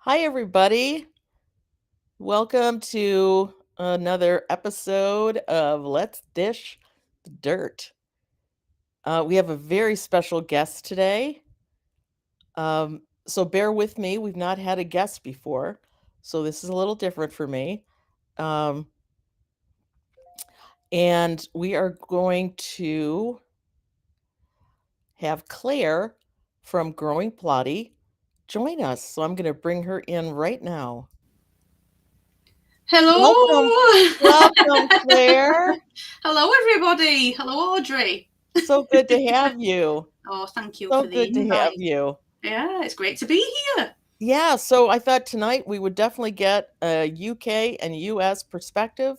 Hi, everybody. Welcome to another episode of Let's Dish the Dirt. We have a very special guest today. So bear with me. We've not had a guest before, so this is a little different for me. Um, and we are going to have Claire from Growing Plotty join us. So I'm going to bring her in right now. Welcome, Hello. welcome, Claire. Hello, everybody. Hello, Audrey. So good to have you. Oh, thank you So for the good to have invite. you. Yeah, it's great to be here. Yeah, so I thought tonight we would definitely get a UK and US perspective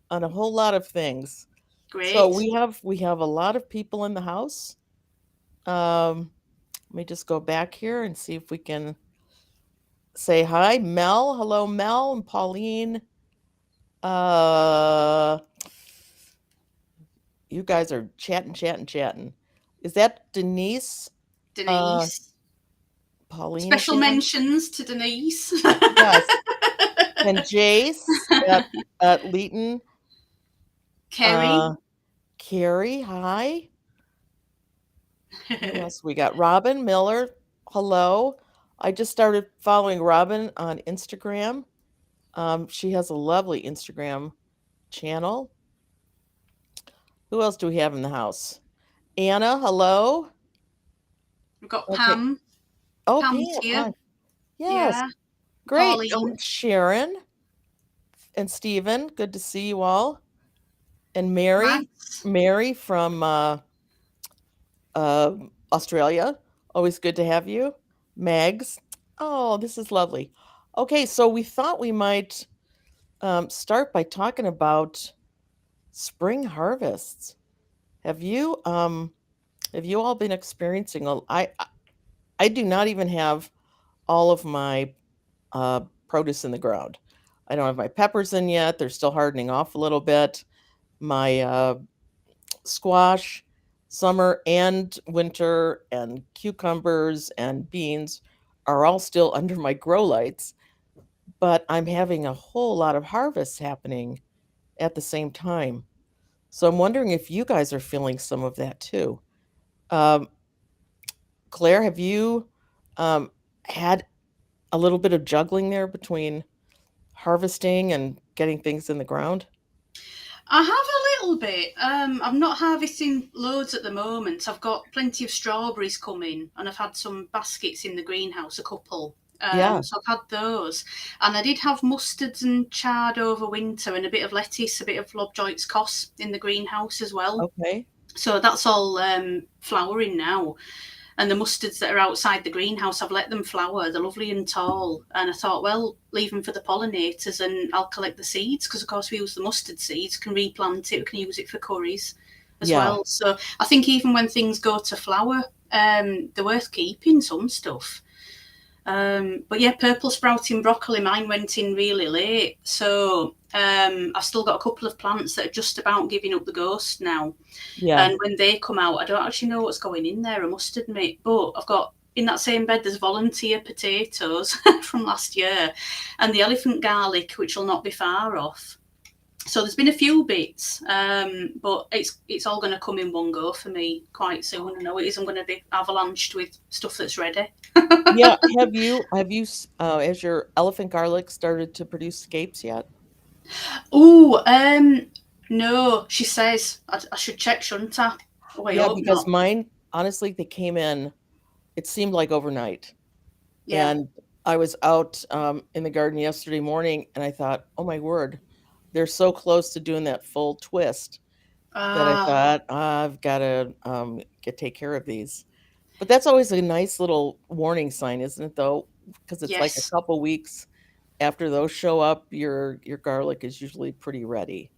on a whole lot of things. So Great. we have a lot of people in the house. Um, Let me just go back here and see if we can say hi. Mel, hello Mel and Pauline. Uh you guys are chatting. Is that Denise? Uh Denise. Pauline Special again? mentions to Denise. Yes. And Jace at Leeton. Kerry. Uh, Carrie, hi. Who else we got? Robin Miller, hello. I just started following Robin on Instagram. She has a lovely Instagram channel. Who else do we have in the house? Anna, hello. We've got Okay. Pam. Oh, Pam's Pam, here. hi. Yes, Yeah. great. Oh, Pauline. Sharon and Stephen, good to see you all. And Mary, Max. Mary from Australia. Always good to have you. Megs. Oh, this is lovely. Okay, so we thought we might start by talking about spring harvests. Have you um, have you all been experiencing I do not even have all of my produce in the ground. I don't have my peppers in yet. They're still hardening off a little bit. My squash, summer and winter, and cucumbers and beans are all still under my grow lights, but I'm having a whole lot of harvests happening at the same time. So I'm wondering if you guys are feeling some of that too. Um, Claire, have you had a little bit of juggling there between harvesting and getting things in the ground? I have a little bit. I'm not harvesting loads at the moment. I've got plenty of strawberries coming, and I've had some baskets in the greenhouse, a couple. Yeah, So I've had those, and I did have mustards and chard over winter, and a bit of lettuce, a bit of lobjoit's cos in the greenhouse as well. okay. So that's all flowering now. And the mustards that are outside the greenhouse, I've let them flower. They're lovely and tall. And I thought, well, leave them for the pollinators and I'll collect the seeds because, of course, we use the mustard seeds, can replant it, we can use it for curries as Yeah, well. So I think even when things go to flower, they're worth keeping, some stuff. But yeah, purple sprouting broccoli, mine went in really late. So I've still got a couple of plants that are just about giving up the ghost now. yeah, And when they come out, I don't actually know what's going in there, I must admit. But I've got in that same bed, there's volunteer potatoes from last year and the elephant garlic, which will not be far off. So there's been a few bits, but it's all going to come in one go for me quite soon. I know it is. I'm going to be avalanched with stuff that's ready. yeah. Has your elephant garlic started to produce scapes yet? Oh, no, she says I should check, shouldn't I? Oh, I Yeah, hope because not. mine, honestly, they came in, it seemed like overnight. Yeah. And I was out in the garden yesterday morning and I thought, oh my word, they're so close to doing that full twist that I Ah, thought, I've got to get take care of these. But that's always a nice little warning sign, isn't it, though? Because it's like a yes. couple weeks after those show up, your garlic is usually pretty ready.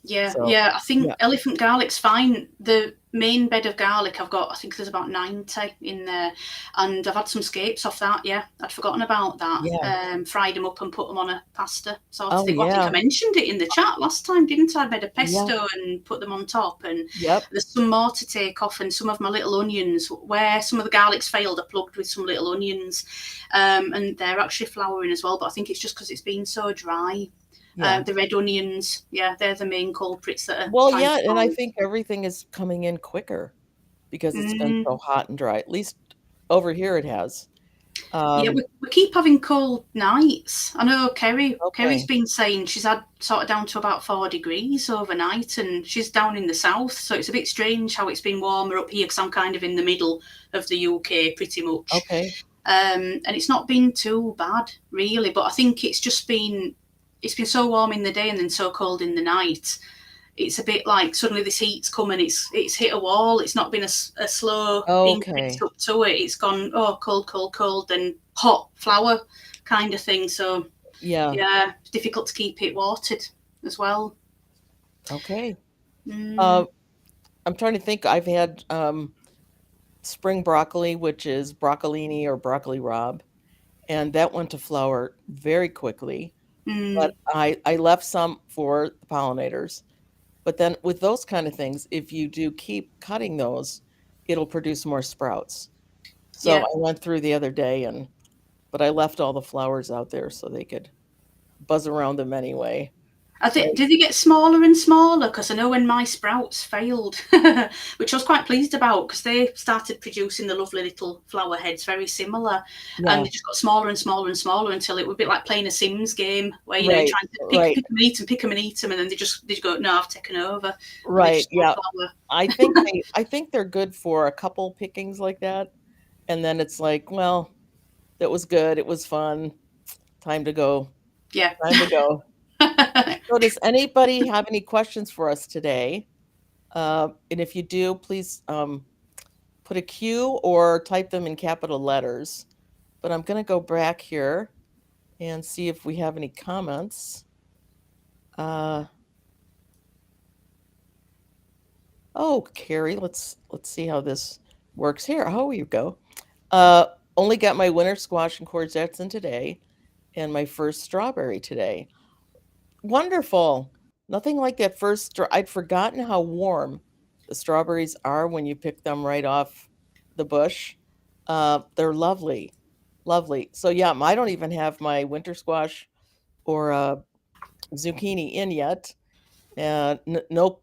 Yeah, So, yeah. I think yeah. elephant garlic's fine. The main bed of garlic I've got, I think there's about 90 in there, and I've had some scapes off that. Yeah, I'd forgotten about that. Yeah. Fried them up and put them on a pasta sort of Oh, thing. Well, I think I yeah. mentioned it in the chat last time, didn't I? I made a Yeah. pesto and put them on top, and Yep. there's some more to take off, and some of my little onions where some of the garlic's failed. I plugged with some little onions, and they're actually flowering as well. But I think it's just because it's been so dry. Yeah. The red onions, yeah, they're the main culprits that are Well, trying yeah, to and I grow. think everything is coming in quicker because it's been Mm, so hot and dry. At least over here it has. yeah, Um, we keep having cold nights. I know Kerry's okay. been saying she's had sort of down to about 4 degrees overnight, and she's down in the south, so it's a bit strange how it's been warmer up here because I'm kind of in the middle of the UK pretty much. Okay. And it's not been too bad really, but I think it's been so warm in the day and then so cold in the night. It's a bit like suddenly this heat's come and it's hit a wall. It's not been a slow increase Okay. up to it. It's gone, oh, cold, cold, cold, then hot flower kind of thing. So Yeah. yeah, it's difficult to keep it watered as well. Okay. Mm, Uh, I'm trying to think. I've had spring broccoli, which is broccolini or broccoli rabe, and that went to flower very quickly. But mm, I left some for the pollinators. But then with those kind of things, if you do keep cutting those, it'll produce more sprouts. So yeah. I went through the other day but I left all the flowers out there so they could buzz around them anyway. So Did they get smaller and smaller? Because I know when my sprouts failed, which I was quite pleased about, because they started producing the lovely little flower heads very similar, and yeah, they just got smaller and smaller and smaller until it was a bit like playing a Sims game where you're right, trying to right, pick them and eat them, pick them and eat them, and then they just go, no, I've taken over, and they right. just all Yeah. flower. I think they're good for a couple pickings like that. And then it's like, well, that was good. It was fun. Time to go. Yeah. Time to go. So does anybody have any questions for us today? And if you do, please put a Q or type them in capital letters. But I'm going to go back here and see if we have any comments. Uh, oh, Carrie, let's see how this works here. Oh, you go. Uh, Only got my winter squash and courgettes in today, and my first strawberry today. Wonderful. Nothing like that first. I'd forgotten how warm the strawberries are when you pick them right off the bush. They're lovely, lovely. So yeah, I don't even have my winter squash or zucchini in yet. No,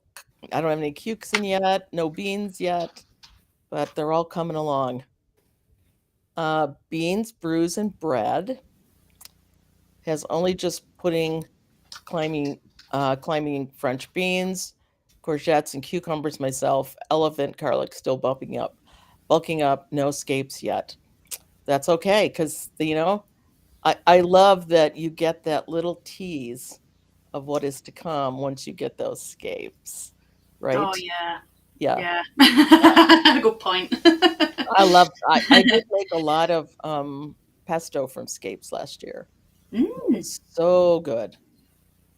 I don't have any cukes in yet. No beans yet, but they're all coming along. Beans, brews, and bread has only just putting climbing French beans, courgettes, and cucumbers myself. Elephant garlic still bulking up. No scapes yet. That's okay because I love that you get that little tease of what is to come once you get those scapes, Oh right? yeah, Yeah, yeah. yeah. Good point. I did make a lot of pesto from scapes last year. It Mm. was so good.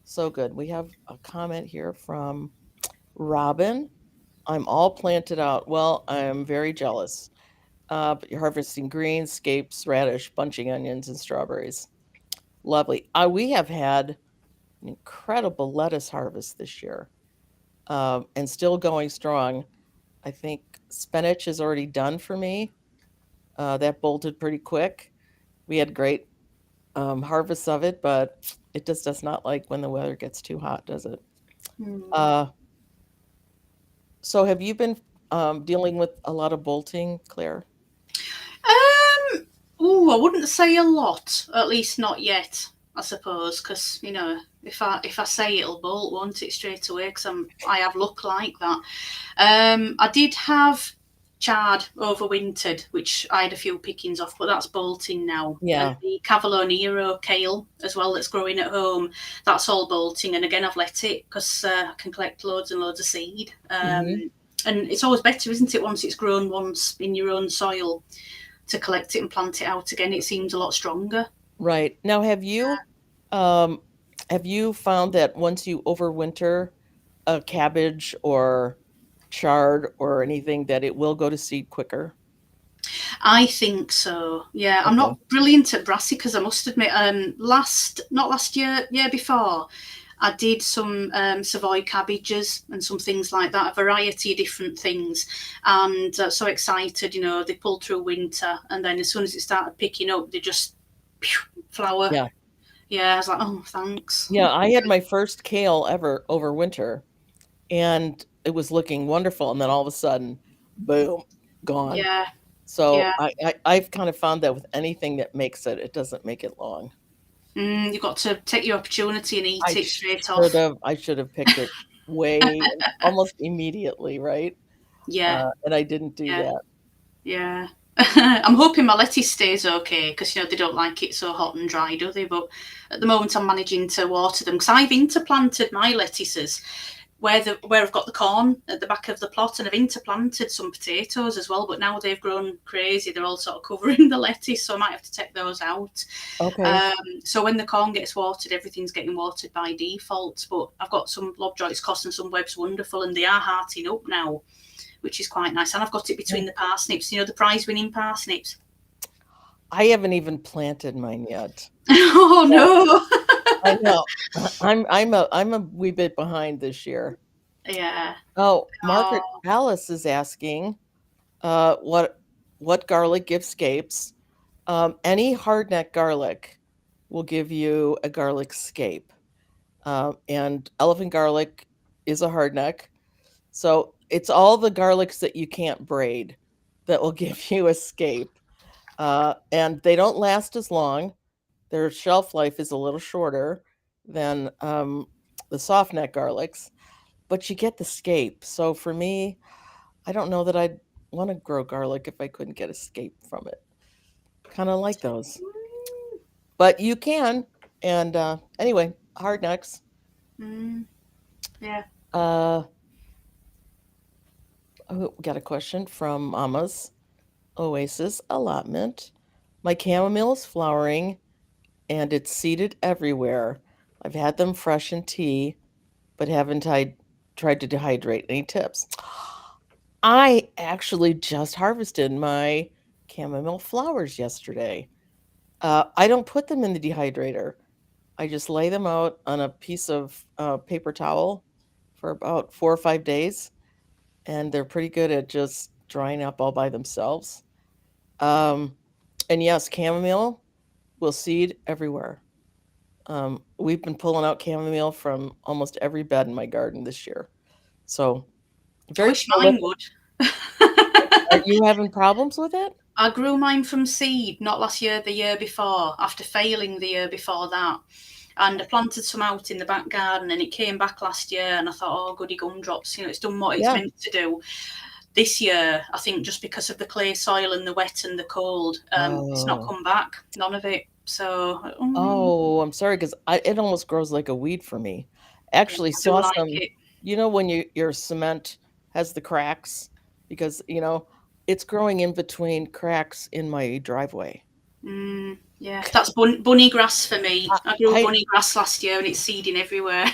So good. We have a comment here from Robin. I'm all planted out. Well, I'm very jealous. But you're harvesting greens, scapes, radish, bunching onions, and strawberries. Lovely. We have had an incredible lettuce harvest this year, and still going strong. I think spinach is already done for me. That bolted pretty quick. We had great harvests of it, but it just does not like when the weather gets too hot, does it? Mm. Uh, so have you been dealing with a lot of bolting, Claire? Oh, I wouldn't say a lot, at least not yet. I suppose, because if I say it'll bolt, won't it straight away? Because I have luck like that. I did have chard overwintered, which I had a few pickings off, but that's bolting now. And Yeah. the Cavolo Nero kale as well, that's growing at home, that's all bolting. And again, I've let it because I can collect loads and loads of seed. Hmm. And it's always better, isn't it, once it's grown once in your own soil, to collect it and plant it out again. It seems a lot stronger. Right. Now, um, have you found that once you overwinter, a cabbage or chard or anything that it will go to seed quicker? I think so. Yeah, I'm Okay. not brilliant at brassicas, I must admit. Not last year, year before, I did some Savoy cabbages and some things like that, a variety of different things, and so excited. They pulled through winter, and then as soon as it started picking up, they just flower. Yeah. Yeah, I was like, oh, thanks. Yeah, I had my first kale ever over winter, and it was looking wonderful, and then all of a sudden, boom, gone. Yeah, So yeah. I've kind of found that with anything that makes it, it doesn't make it long. You've got to take your opportunity and eat it straight off. I should have picked it way almost immediately, right? Yeah, And I didn't do yeah. that. Yeah. I'm hoping my lettuce stays okay because they don't like it so hot and dry, do they? But at the moment, I'm managing to water them because I've interplanted my lettuces where I've got the corn at the back of the plot, and I've interplanted some potatoes as well. But now they've grown crazy; they're all sort of covering the lettuce, so I might have to take those out. Okay. So when the corn gets watered, everything's getting watered by default. But I've got some lobjoits cost and some Webb's Wonderful, and they are hearting up now, which is quite nice. And I've got it between the parsnips, the prize-winning parsnips. I haven't even planted mine yet. Oh So no! I know. I'm a wee bit behind this year. Yeah. Oh, Margaret Oh, Alice is asking, what garlic gives scapes? Any hardneck garlic will give you a garlic scape. And elephant garlic is a hardneck. So it's all the garlics that you can't braid that will give you a scape. And they don't last as long. Their shelf life is a little shorter than the soft neck garlics, but you get the scape. So for me, I don't know that I'd want to grow garlic if I couldn't get a scape from it. Kind of like those, but you can. And anyway, hard necks. mm, yeah. Uh, oh, we got a question from Mama's Oasis allotment. My chamomile is flowering and it's seeded everywhere. I've had them fresh in tea, but haven't tried to dehydrate. Any tips? I actually just harvested my chamomile flowers yesterday. I don't put them in the dehydrator. I just lay them out on a piece of paper towel for about 4 or 5 days, and they're pretty good at just drying up all by themselves. Um, and yes, chamomile will seed everywhere. We've been pulling out chamomile from almost every bed in my garden this year. So I very wish mine prolific. would. Are you having problems with it? I grew mine from seed, not last year, the year before, after failing the year before that. And I planted some out in the back garden, and it came back last year, and I thought, oh, goody gumdrops, it's done what it's Yeah. meant to do. This year, I think just because of the clay soil and the wet and the cold, it's not Oh. come back, none of it. So, Oh, I'm sorry because it almost grows like a weed for me. yeah, Actually I do saw like some, it. when your cement has the cracks because, it's growing in between cracks in my driveway. Yeah, that's bunny grass for me. I I grew I bunny grass last year, and it's seeding everywhere.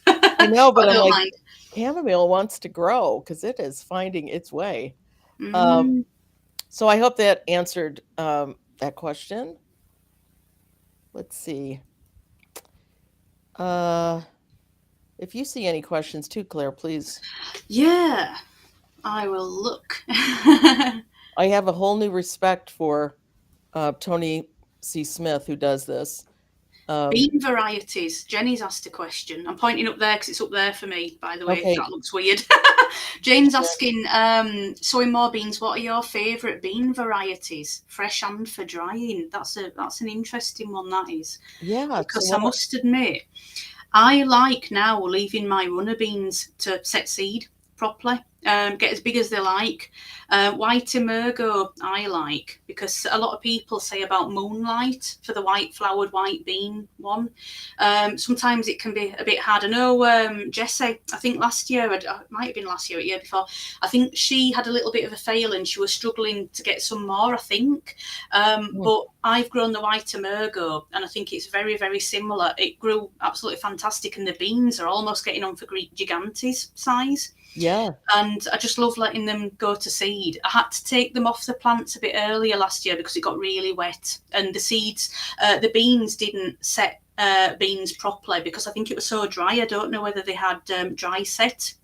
I know, But but I I'm don't like, mind. chamomile wants to grow because it is finding its way. Um, Mm, so I hope that answered that question. Let's see. Uh, if you see any questions too, Claire, please. yeah, I will look. I have a whole new respect for Tony C. Smith, who does this. Um, Bean varieties. Jenny's asked a question. I'm pointing up there because it's up there for me, by the way, if okay, that looks weird. Jane's asking, sowing more beans, what are your favourite bean varieties? Fresh and for drying. That's an interesting one, that is. yeah. So Because I what? must admit, I like now leaving my runner beans to set seed properly. Get as big as they like. White emergo I like, because a lot of people say about moonlight for the white flowered white bean one. Sometimes it can be a bit hard. I know Jessie, I think last year, it might have been last year or the year before, I think she had a little bit of a fail and she was struggling to get some more, I think. Mm. But I've grown the white emergo and I think it's very, very similar. It grew absolutely fantastic and the beans are almost getting on for Greek gigantes size. Yeah. And I just love letting them go to seed. I had to take them off the plants a bit earlier last year because it got really wet and the seeds, the beans didn't set beans properly because I think it was so dry. I don't know whether they had dry set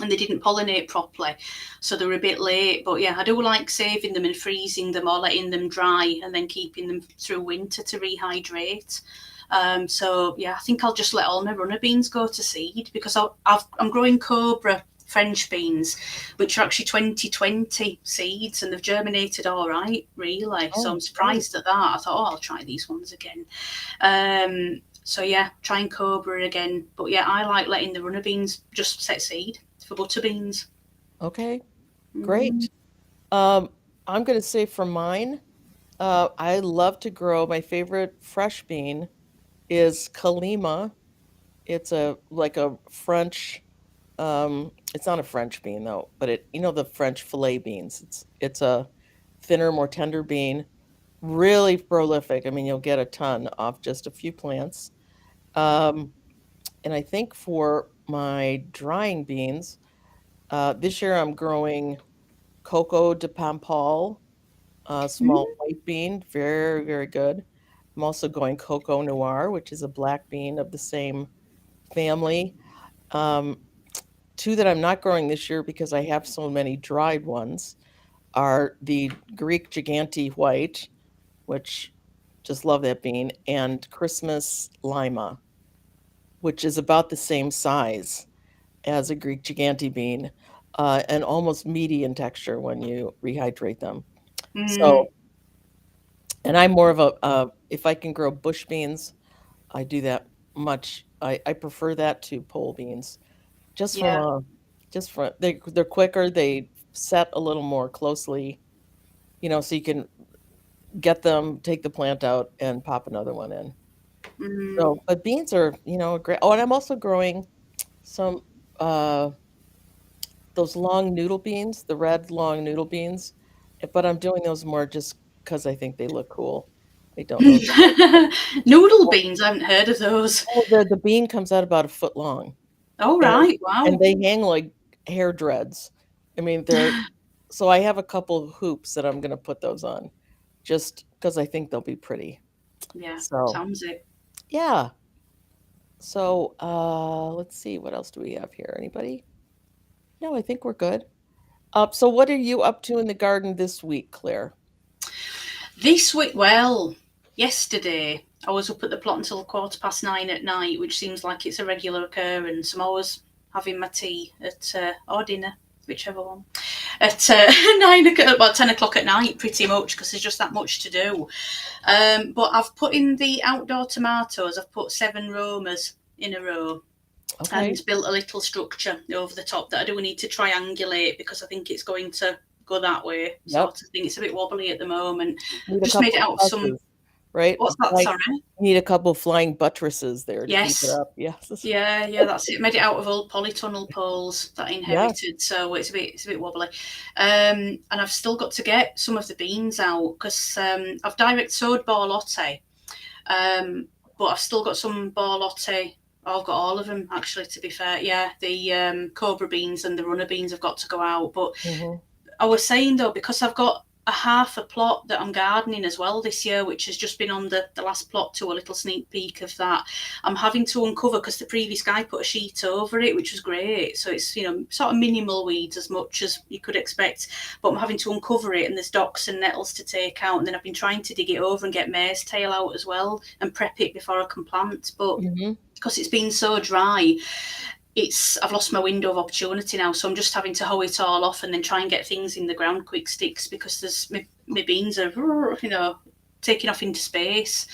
and they didn't pollinate properly, so they were a bit late. But yeah, I do like saving them and freezing them or letting them dry and then keeping them through winter to rehydrate. So yeah, I think I'll just let all my runner beans go to seed because I'm growing Cobra French beans, which are actually 2020 seeds, and they've germinated all right, really. So Oh, I'm great. surprised at that. I thought, oh, I'll try these ones again. So yeah, trying Cobra again. But yeah, I like letting the runner beans just set seed for butter beans. Okay, Mm. great. I'm going to say for mine, I love to grow. My favorite fresh bean is Kalima. It's a like a French, it's not a French bean though, but the French filet beans. It's a thinner, more tender bean, really prolific. I mean, you'll get a ton off just a few plants. Um, and I think for my drying beans, this year I'm growing Coco de Pampal, small Mm. white bean, very, very good. I'm also going Coco Noir, which is a black bean of the same family. Um, Two that I'm not growing this year because I have so many dried ones are the Greek Gigante White, which just love that bean, and Christmas Lima, which is about the same size as a Greek Gigante bean, and almost meaty in texture when you rehydrate them. Mm. So, and I'm more of if I can grow bush beans, I do that much. I prefer that to pole beans. Just from Yeah. a, just from they're quicker. They set a little more closely, so you can get them, take the plant out, and pop another one in. Mm. So, but beans are, great. Oh, and I'm also growing some uh those long noodle beans, the red long noodle beans, but I'm doing those more just because I think they look cool. I don't know. Noodle beans, I haven't heard of those. Oh, the bean comes out about a foot long, Oh, and right. and Wow. they hang like hair dreads. I mean, they're so I have a couple hoops that I'm gonna put those on, just because I think they'll be pretty. Yeah, So sounds it. yeah. So let's see, what else do we have here? Anybody? No, I think we're good. So what are you up to in the garden this week, Claire? This week, well, yesterday I was up at the plot until 9:15 at night, which seems like it's a regular occurrence. I'm always having my tea at or dinner, whichever one, at 9 o'clock, about 10 o'clock at night, pretty much, because there's just that much to do. But I've put in the outdoor tomatoes. I've put 7 Romas in a row and Okay. built a little structure over the top that I do need to triangulate because I think it's going to go that way, Yep. sort of thing. It's a bit wobbly at the moment. Need a Just made couple it of out of some. trusses, right? What's that? Like, Sorry. need a couple flying buttresses there to keep it Yes. up. Yes. Yeah, yeah, that's it. Made it out of old polytunnel poles that I Yeah. inherited, so it's a bit wobbly. And I've still got to get some of the beans out because I've direct sowed borlotti, but I've still got some borlotti. I've got all of them actually. To be fair, yeah, the cobra beans and the runner beans have got to go out, but Hmm. I was saying though, because I've got a half a plot that I'm gardening as well this year, which has just been on the last plot to a little sneak peek of that. I'm having to uncover because the previous guy put a sheet over it, which was great. So it's, sort of minimal weeds as much as you could expect, but I'm having to uncover it and there's docks and nettles to take out. And then I've been trying to dig it over and get mare's tail out as well and prep it before I can plant. But Hmm. because it's been so dry, I've lost my window of opportunity now, so I'm just having to hoe it all off and then try and get things in the ground quick sticks because there's my beans are taking off into space.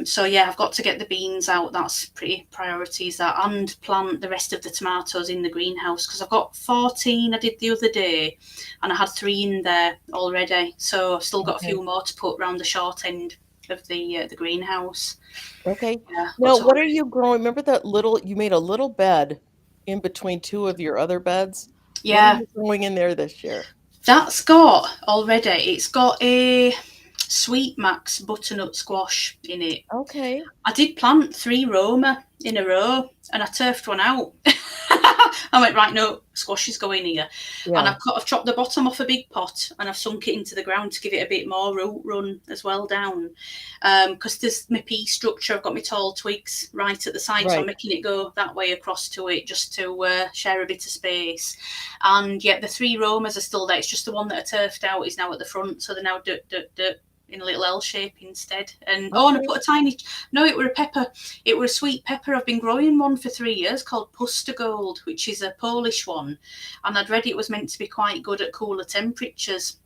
So yeah, I've got to get the beans out. That's pretty priorities that, and plant the rest of the tomatoes in the greenhouse because I've got 14 I did the other day, and I had 3 in there already. So I've still got a Okay. few more to put around the short end of the greenhouse. Okay. Yeah, got Now, to what are hurry. you growing? Remember that little, you made a little bed in between two of your other beds? What are Yeah, you growing in there this year? that's got already. It's got a Sweet Max butternut squash in it. Okay. I did plant 3 Roma in a row, and I turfed one out. I went, right, no, squash is going here. And Yeah. I've chopped the bottom off a big pot and I've sunk it into the ground to give it a bit more root run as well down. Because there's my pea structure, I've got my tall twigs right at the side, so I'm Right. making it go that way across to it just to share a bit of space. And yet the 3 Romas are still there. It's just the one that I turfed out is now at the front, so they're now in a little L shape instead. And oh, and I Okay. put a tiny, no, it were a pepper. It were a sweet pepper. I've been growing one for 3 years called Pustergold, which is a Polish one. And I'd read it was meant to be quite good at cooler temperatures.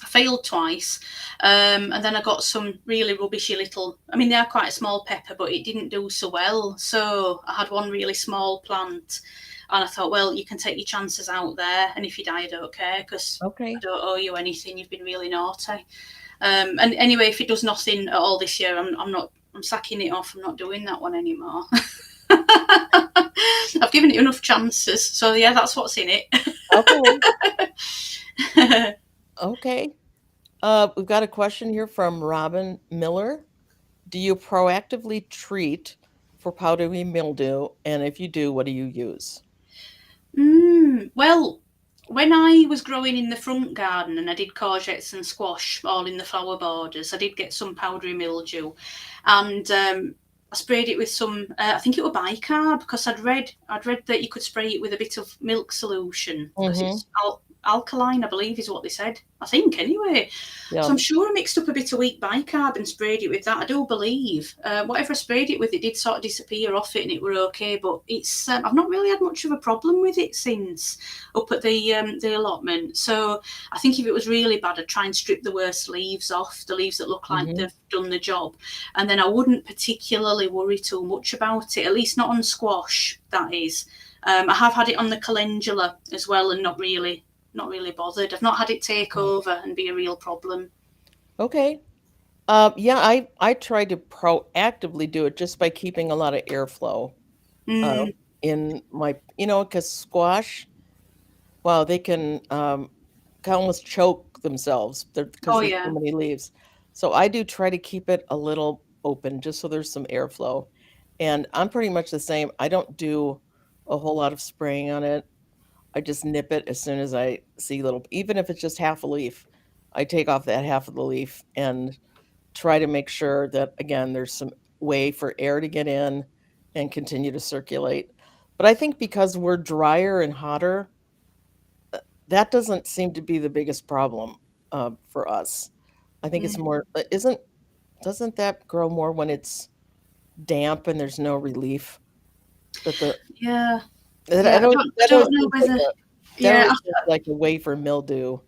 I failed twice. And then I got some really rubbishy little, I mean, they are quite a small pepper, but it didn't do so well. So I had one really small plant. And I thought, well, you can take your chances out there. And if you die, I don't care because I Okay. don't owe you anything. You've been really naughty. And anyway, if it does nothing at all this year, I'm not. I'm sacking it off. I'm not doing that one anymore. I've given it enough chances, so yeah, that's what's in Okay. it. Okay. We've got a question here from Robin Miller. Do you proactively treat for powdery mildew? And if you do, what do you use? Well, when I was growing in the front garden and I did courgettes and squash all in the flower borders, I did get some powdery mildew, and I sprayed it with some. I think it was bicarb because I'd read that you could spray it with a bit of milk solution because Mm-hmm. it's alkaline, I believe, is what they said. I think anyway. So Yeah. I'm sure I mixed up a bit of weak bicarb and sprayed it with that. I do believe whatever I sprayed it with, it did sort of disappear off it, and it were okay. But it's I've not really had much of a problem with it since up at the allotment. So I think if it was really bad, I'd try and strip the worst leaves off, the leaves that look like Mm-hmm. they've done the job, and then I wouldn't particularly worry too much about it. At least not on squash. That is. I have had it on the calendula as well, and not really bothered. I've not had it take over and be a real problem. Okay. Yeah, I try to proactively do it just by keeping a lot of airflow uh, Mm. in my, because squash, wow, they can almost choke themselves because Oh there's so yeah. many leaves. So I do try to keep it a little open just so there's some airflow. And I'm pretty much the same. I don't do a whole lot of spraying on it. I just nip it as soon as I see little, even if it's just half a leaf, I take off that half of the leaf and try to make sure that, again, there's some way for air to get in and continue to circulate. But I think because we're drier and hotter, that doesn't seem to be the biggest problem for us. I think it's Mm. more, doesn't that grow more when it's damp and there's no relief? That the Yeah. that Yeah. I know I that don't always know seems like whether. that Yeah. always seems like a way for mildew.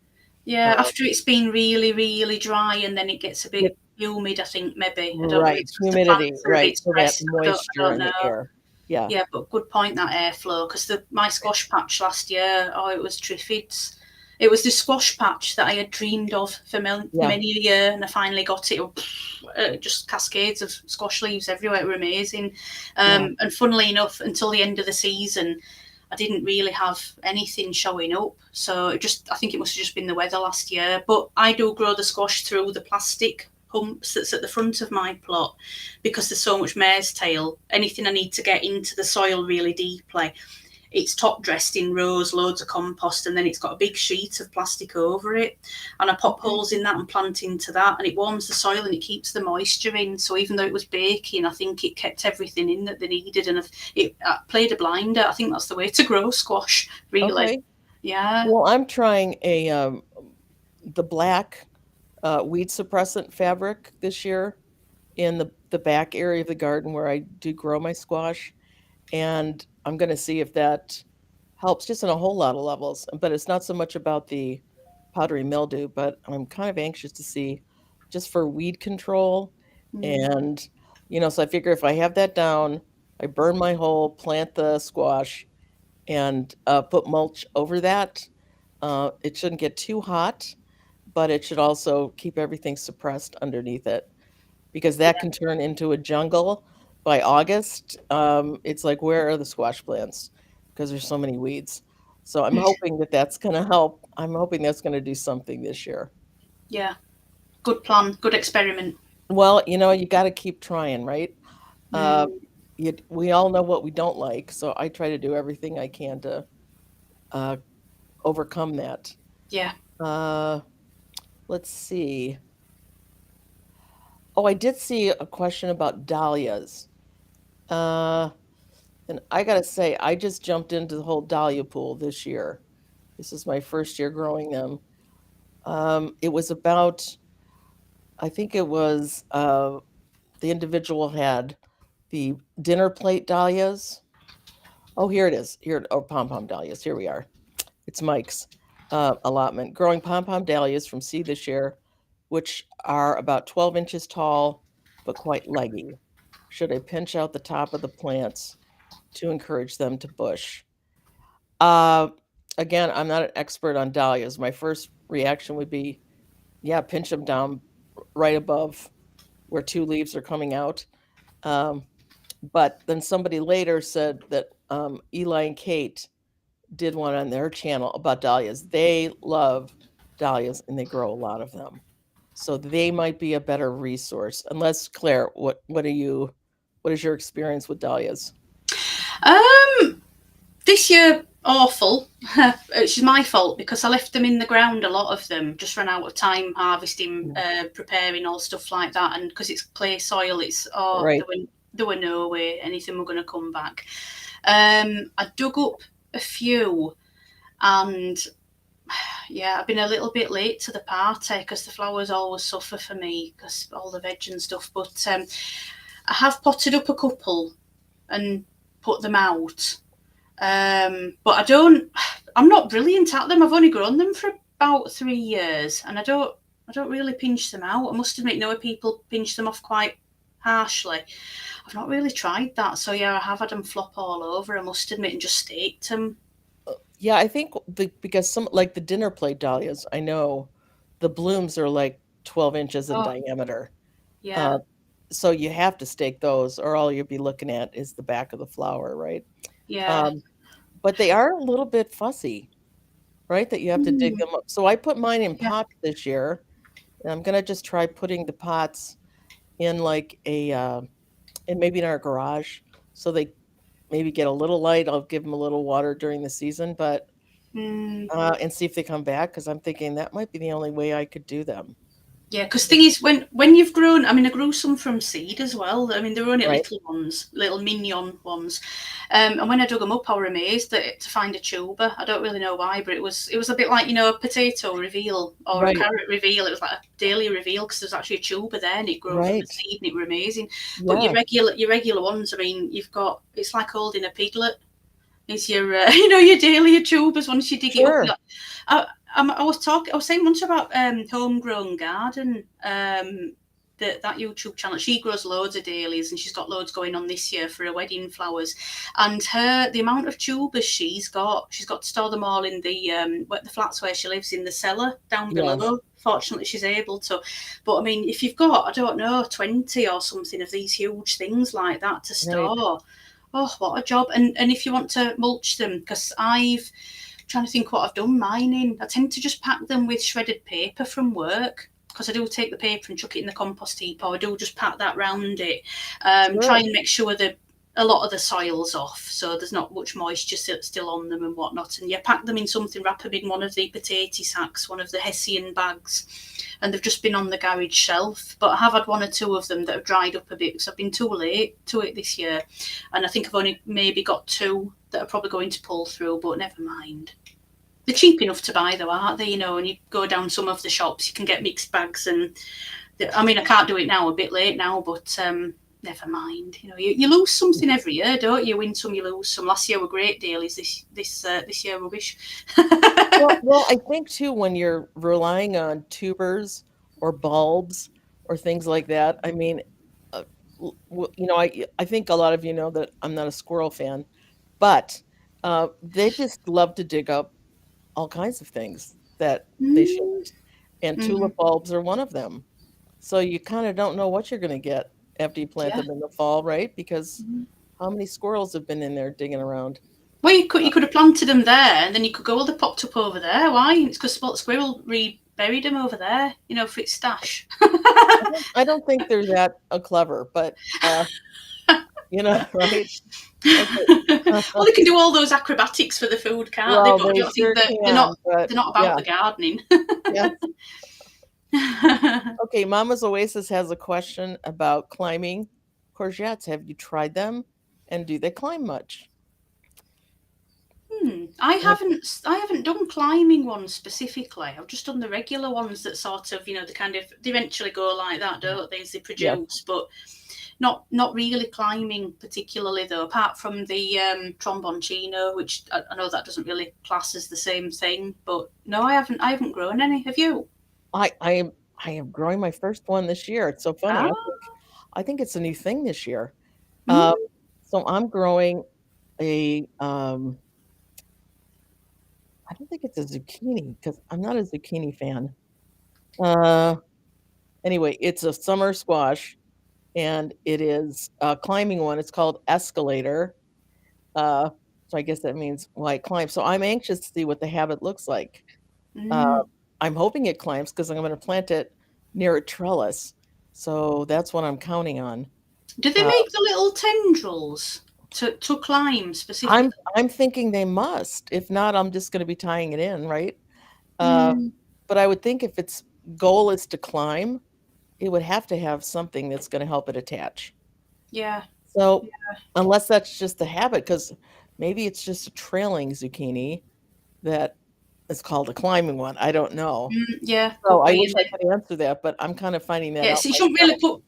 Yeah. Uh, After it's been really, really dry and then it gets a bit get humid, I think maybe. I don't know. right, It's because the humidity, plants are a right? bit So that stressed. I moisture don't in the know. air. Yeah. Yeah, but good point that airflow because my squash patch last year, oh, it was triffids. It was the squash patch that I had dreamed of for Yeah. many a year, and I finally got it. Just cascades of squash leaves everywhere. It were amazing. Yeah. And funnily enough, until the end of the season, I didn't really have anything showing up. So I think it must have just been the weather last year. But I do grow the squash through the plastic humps that's at the front of my plot because there's so much mare's tail. Anything I need to get into the soil really deeply, it's top dressed in rows, loads of compost, and then it's got a big sheet of plastic over it. And I pop Okay. holes in that and plant into that, and it warms the soil and it keeps the moisture in. So even though it was baking, I think it kept everything in that they needed, and it played a blinder. I think that's the way to grow squash, really. Okay. Yeah. Well, I'm trying the black weed suppressant fabric this year in the back area of the garden where I do grow my squash, and I'm going to see if that helps just in a whole lot of levels. But it's not so much about the powdery mildew, but I'm kind of anxious to see just for weed control. Mm. And, so I figure if I have that down, I burn my hole, plant the squash, and put mulch over that. It shouldn't get too hot, but it should also keep everything suppressed underneath it because that Yeah. can turn into a jungle by August. It's like, where are the squash plants? Because there's so many weeds. So I'm hoping that that's going to help. I'm hoping that's going to do something this year. Yeah. Good plan. Good experiment. Well, you got to keep trying, right? Uh, Mm. we all know what we don't like, so I try to do everything I can to uh, overcome that. Yeah. Uh, let's see. Oh, I did see a question about dahlias. Uh, and I gotta say, I just jumped into the whole dahlia pool this year. This is my first year growing them. It was about, I think it was, the individual had the dinner plate dahlias. Oh, here it is. Here, oh, pom pom dahlias. Here we are. It's Mike's allotment. Growing pom pom dahlias from seed this year, which are about 12 inches tall, but quite leggy. Should I pinch out the top of the plants to encourage them to bush? Uh, Again, I'm not an expert on dahlias. My first reaction would be, yeah, pinch them down right above where two leaves are coming out. Um, but then somebody later said that Eli and Kate did one on their channel about dahlias. They love dahlias and they grow a lot of them. So they might be a better resource. Unless Claire, what is your experience with dahlias? Um, this year, awful. It's my fault because I left them in the ground. A lot of them just ran out of time harvesting, Mm. preparing all stuff like that. And because it's clay soil, Right. there were no way anything were going to come back. I dug up a few, and yeah, I've been a little bit late to the party because the flowers always suffer for me because all the veg and stuff. But I have potted up a couple and put them out. But I don't. I'm not brilliant at them. I've only grown them for about 3 years, and I don't really pinch them out. I must admit, people pinch them off quite harshly. I've not really tried that, so yeah, I have had them flop all over. I must admit, and just staked them. Yeah, I think because some like the dinner plate dahlias, I know the blooms are like 12 inches in Oh, diameter. yeah, Uh, so you have to stake those, or all you'll be looking at is the back of the flower, right? yeah, Um, but they are a little bit fussy, right? That you have to dig mm, them up. So I put mine in yeah. pots this year, and I'm gonna just try putting the pots in like and maybe in our garage, so they maybe get a little light. I'll give them a little water during the season, but Mm. and see if they come back because I'm thinking that might be the only way I could do them. Yeah, because thing is, when you've grown, I mean, I grew some from seed as well. I mean, they were only Right, little ones, little mignon ones, and when I dug them up, I were amazed to find a tuber. I don't really know why, but it was a bit like a potato reveal or a right, carrot reveal. It was like a daily reveal because there's actually a tuber there, and it grew from the right. seed, and it were amazing. But Yeah, your regular ones, I mean, you've got it's like holding a piglet. Is your your daily tubers once you dig it up. sure. I, I was saying once about homegrown garden. That YouTube channel. She grows loads of dahlias, and she's got loads going on this year for her wedding flowers. And the amount of tubers she's got to store them all in the flats where she lives in the cellar down Yes, below. Fortunately, she's able to. But I mean, if you've got, I don't know, 20 or something of these huge things like that to right. store, oh, what a job! And if you want to mulch them, because trying to think what I've done mine in. I tend to just pack them with shredded paper from work because I do take the paper and chuck it in the compost heap, or I do just pack that round it. Try Sure. and make sure that a lot of the soil's off, so there's not much moisture still on them and whatnot. And you pack them in something, wrap them in one of the potato sacks, one of the Hessian bags, and they've just been on the garage shelf. But I have had one or two of them that have dried up a bit because I've been too late to it this year, and I think I've only maybe got two that are probably going to pull through. But never mind. They're cheap enough to buy, though, aren't they? And you go down some of the shops, you can get mixed bags, and I mean, I can't do it now, a bit late now, but never mind. You lose something every year, don't you? Win some, you lose some. Last year were great dailies. This year rubbish. Well, I think too when you're relying on tubers or bulbs or things like that. I mean, I think a lot of you know that I'm not a squirrel fan, but they just love to dig up all kinds of things that they Mm, shouldn't, and mhm, tulip bulbs are one of them. So you kind of don't know what you're going to get after you plant yeah. them in the fall, right? Because Mhm. how many squirrels have been in there digging around? Well, you could Uh, you could have planted them there, and then you could go, well, they popped up over there. Why? It's because Spot Squirrel buried them over there, for its stash. I don't think they're that clever, but right? Okay. Well, they can do all those acrobatics for the food, can't they? Well, But I they don't think sure that they're can, not but they're not about yeah, the gardening. yeah. Okay, Mama's Oasis has a question about climbing courgettes. Have you tried them, and do they climb much? Have- I haven't done climbing ones specifically. I've just done the regular ones that sort of, they eventually go like that, don't they? As they Yes, produce, but not really climbing particularly though. Apart from the tromboncino, which I know that doesn't really class as the same thing. But no, I haven't grown any. Have you? I am growing my first one this year. It's so funny. Ah, I think it's a new thing this year. mm, Uh, so I'm growing a I don't think it's a zucchini because I'm not a zucchini fan. Uh, anyway, it's a summer squash and it is a climbing one. It's called escalator. Uh, so I guess that means why it climbs. So I'm anxious to see what the habit looks like. Uh, mm. I'm hoping it climbs because I'm going to plant it near a trellis. So that's what I'm counting on. Do they Uh, make the little tendrils to climb I'm specifically? I'm thinking they must. If not, I'm just going to be tying it in, right? Uh, Mm, but I would think if its goal is to climb, it would have to have something that's going to help it attach. yeah. So unless that's just the habit, because maybe it's just a trailing zucchini that is called a climbing one. I don't know. Yeah, So could I be. wish And I could answer that, but I'm kind of finding that yeah, out so myself.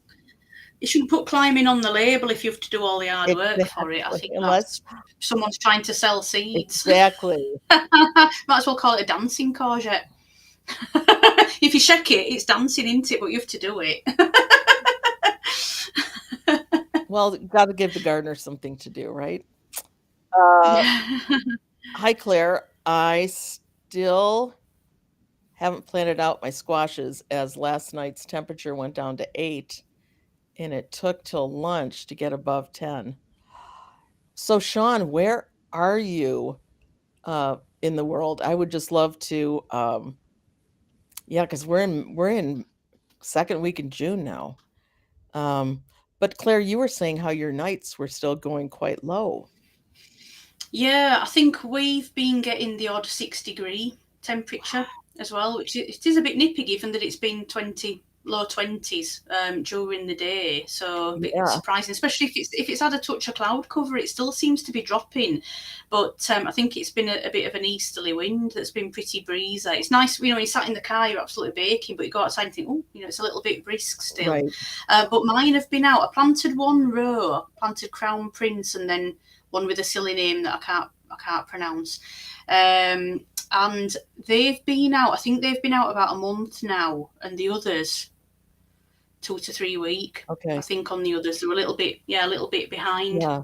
you shouldn't put climbing on the label if you have to do all the hard work for it. I Exactly. think Unless that's someone's trying to sell seeds. exactly. Might as well call it a dancing courgette. If you check it, it's dancing into it, but you have to do it. Well, got to give the gardener something to do, right? Uh, Hi, Claire. I still haven't planted out my squashes as last night's temperature went down to 8 and it took till lunch to get above 10. So, Sean, where are you in the world? I would just love to, yeah, because we're in second week in June now. Um, but Claire, you were saying how your nights were still going quite low. Yeah, I think we've been getting the odd 6-degree temperature as well, which it is a bit nippy given that it's been low 20s during the day. So a bit Yeah, surprising, especially if it's had a touch of cloud cover. It still seems to be dropping, but I think it's been a bit of an easterly wind that's been pretty breezy. It's nice, you sat in the car, you're absolutely baking, but you go outside and think, oh, it's a little bit brisk still. right. But mine have been out. I planted one row, planted Crown Prince, and then one with a silly name that I can't pronounce. And they've been out. I think they've been out about a month now, and the others 2 to 3 weeks. I Okay. think on the others they're a little bit behind. Yeah,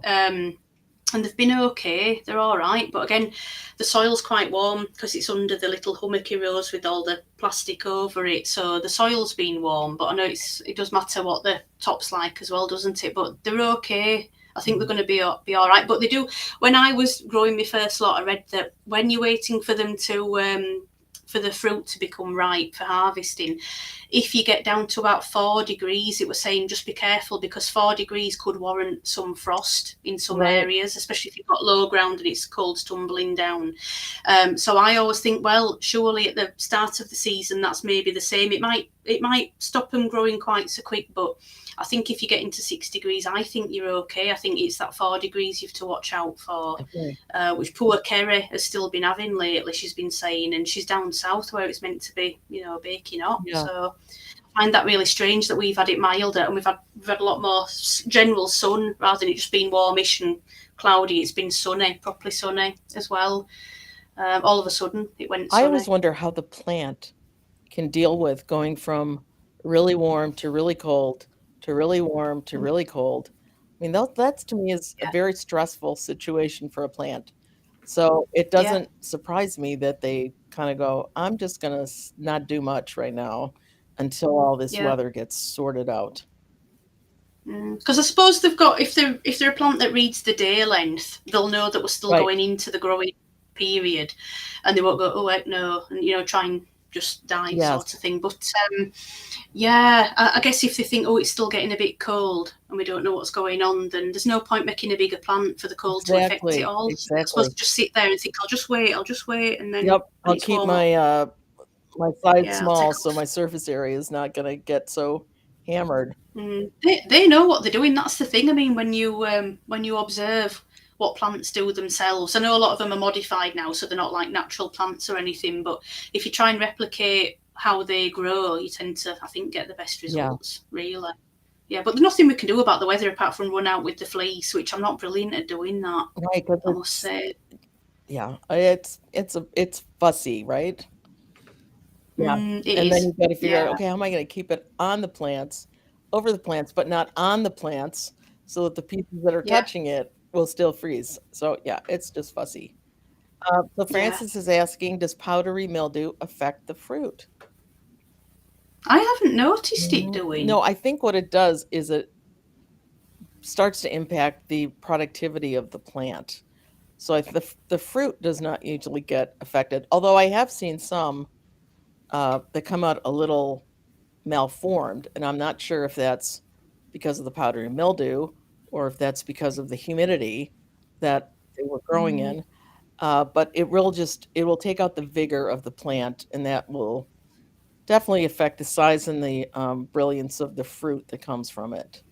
And they've been okay. They're all right, but again, the soil's quite warm because it's under the little hummocky rows with all the plastic over it. So the soil's been warm, but I know it does matter what the top's like as well, doesn't it? But they're okay. I think they're going to be all right. But they do. When I was growing my first lot, I read that when you're waiting for them to for the fruit to become ripe for harvesting, if you get down to about 4 degrees, it was saying just be careful because 4 degrees could warrant some frost in some right. areas, especially if you've got low ground and it's cold tumbling down. So I always think, well, surely at the start of the season that's maybe the same. It might stop them growing quite so quick, but I think if you get into 6 degrees, I think you're okay. I think it's that 4 degrees you have to watch out for, Okay. which poor Kerry has still been having lately, she's been saying, and she's down south where it's meant to be, baking hot. Yeah. So I find that really strange that we've had it milder and we've had a lot more general sun rather than it just being warmish and cloudy. It's been sunny, properly sunny as well. All of a sudden, it went I always sunny. wonder how the plant can deal with going from really warm to really cold to really warm to Mm, really cold. I mean, that's to me is a yeah, very stressful situation for a plant. So it yeah. doesn't surprise me that they kind of go, I'm just going to not do much right now until all this Yeah. weather gets sorted out. Because I suppose they've got if they're a plant that reads the day length, they'll know that we're still Right. going into the growing period, and they won't go, oh wait, no, and try and just die sort Yes, of thing. But yeah, I guess if they think, oh, it's still getting a bit cold and we don't know what's going on, then there's no point making a bigger plant for the cold to affect it exactly. all. So they're supposed Exactly. to just sit there and think, I'll just wait, and then Yep. when I'll it's keep warm up, my size yeah, I'll take small so my off. surface area is not going to get so hammered. They know what they're doing. That's the thing. I mean, when you observe what plants do themselves, I know a lot of them are modified now, so they're not like natural plants or anything. But if you try and replicate how they grow, you tend to, I think, get the best Yeah. results. Really, yeah. But there's nothing we can do about the weather apart from run out with the fleece, which I'm not brilliant at doing that. Right. Because I must it's, say. yeah, it's fussy, right? Yeah, It and then is. you've gotta figure out, Yeah, okay, how am I gonna keep it on the plants, over the plants, but not on the plants, so that the pieces that are yeah, touching it will still freeze. So, yeah, it's just fussy. So yeah. Francis is asking, does powdery mildew affect the fruit? I haven't noticed it No, doing. I think what it does is it starts to impact the productivity of the plant. So if the fruit does not usually get affected, although I have seen some, that come out a little malformed, and I'm not sure if that's because of the powdery mildew or if that's because of the humidity that they were growing Mm, in. But it will take out the vigor of the plant, and that will definitely affect the size and the brilliance of the fruit that comes from it.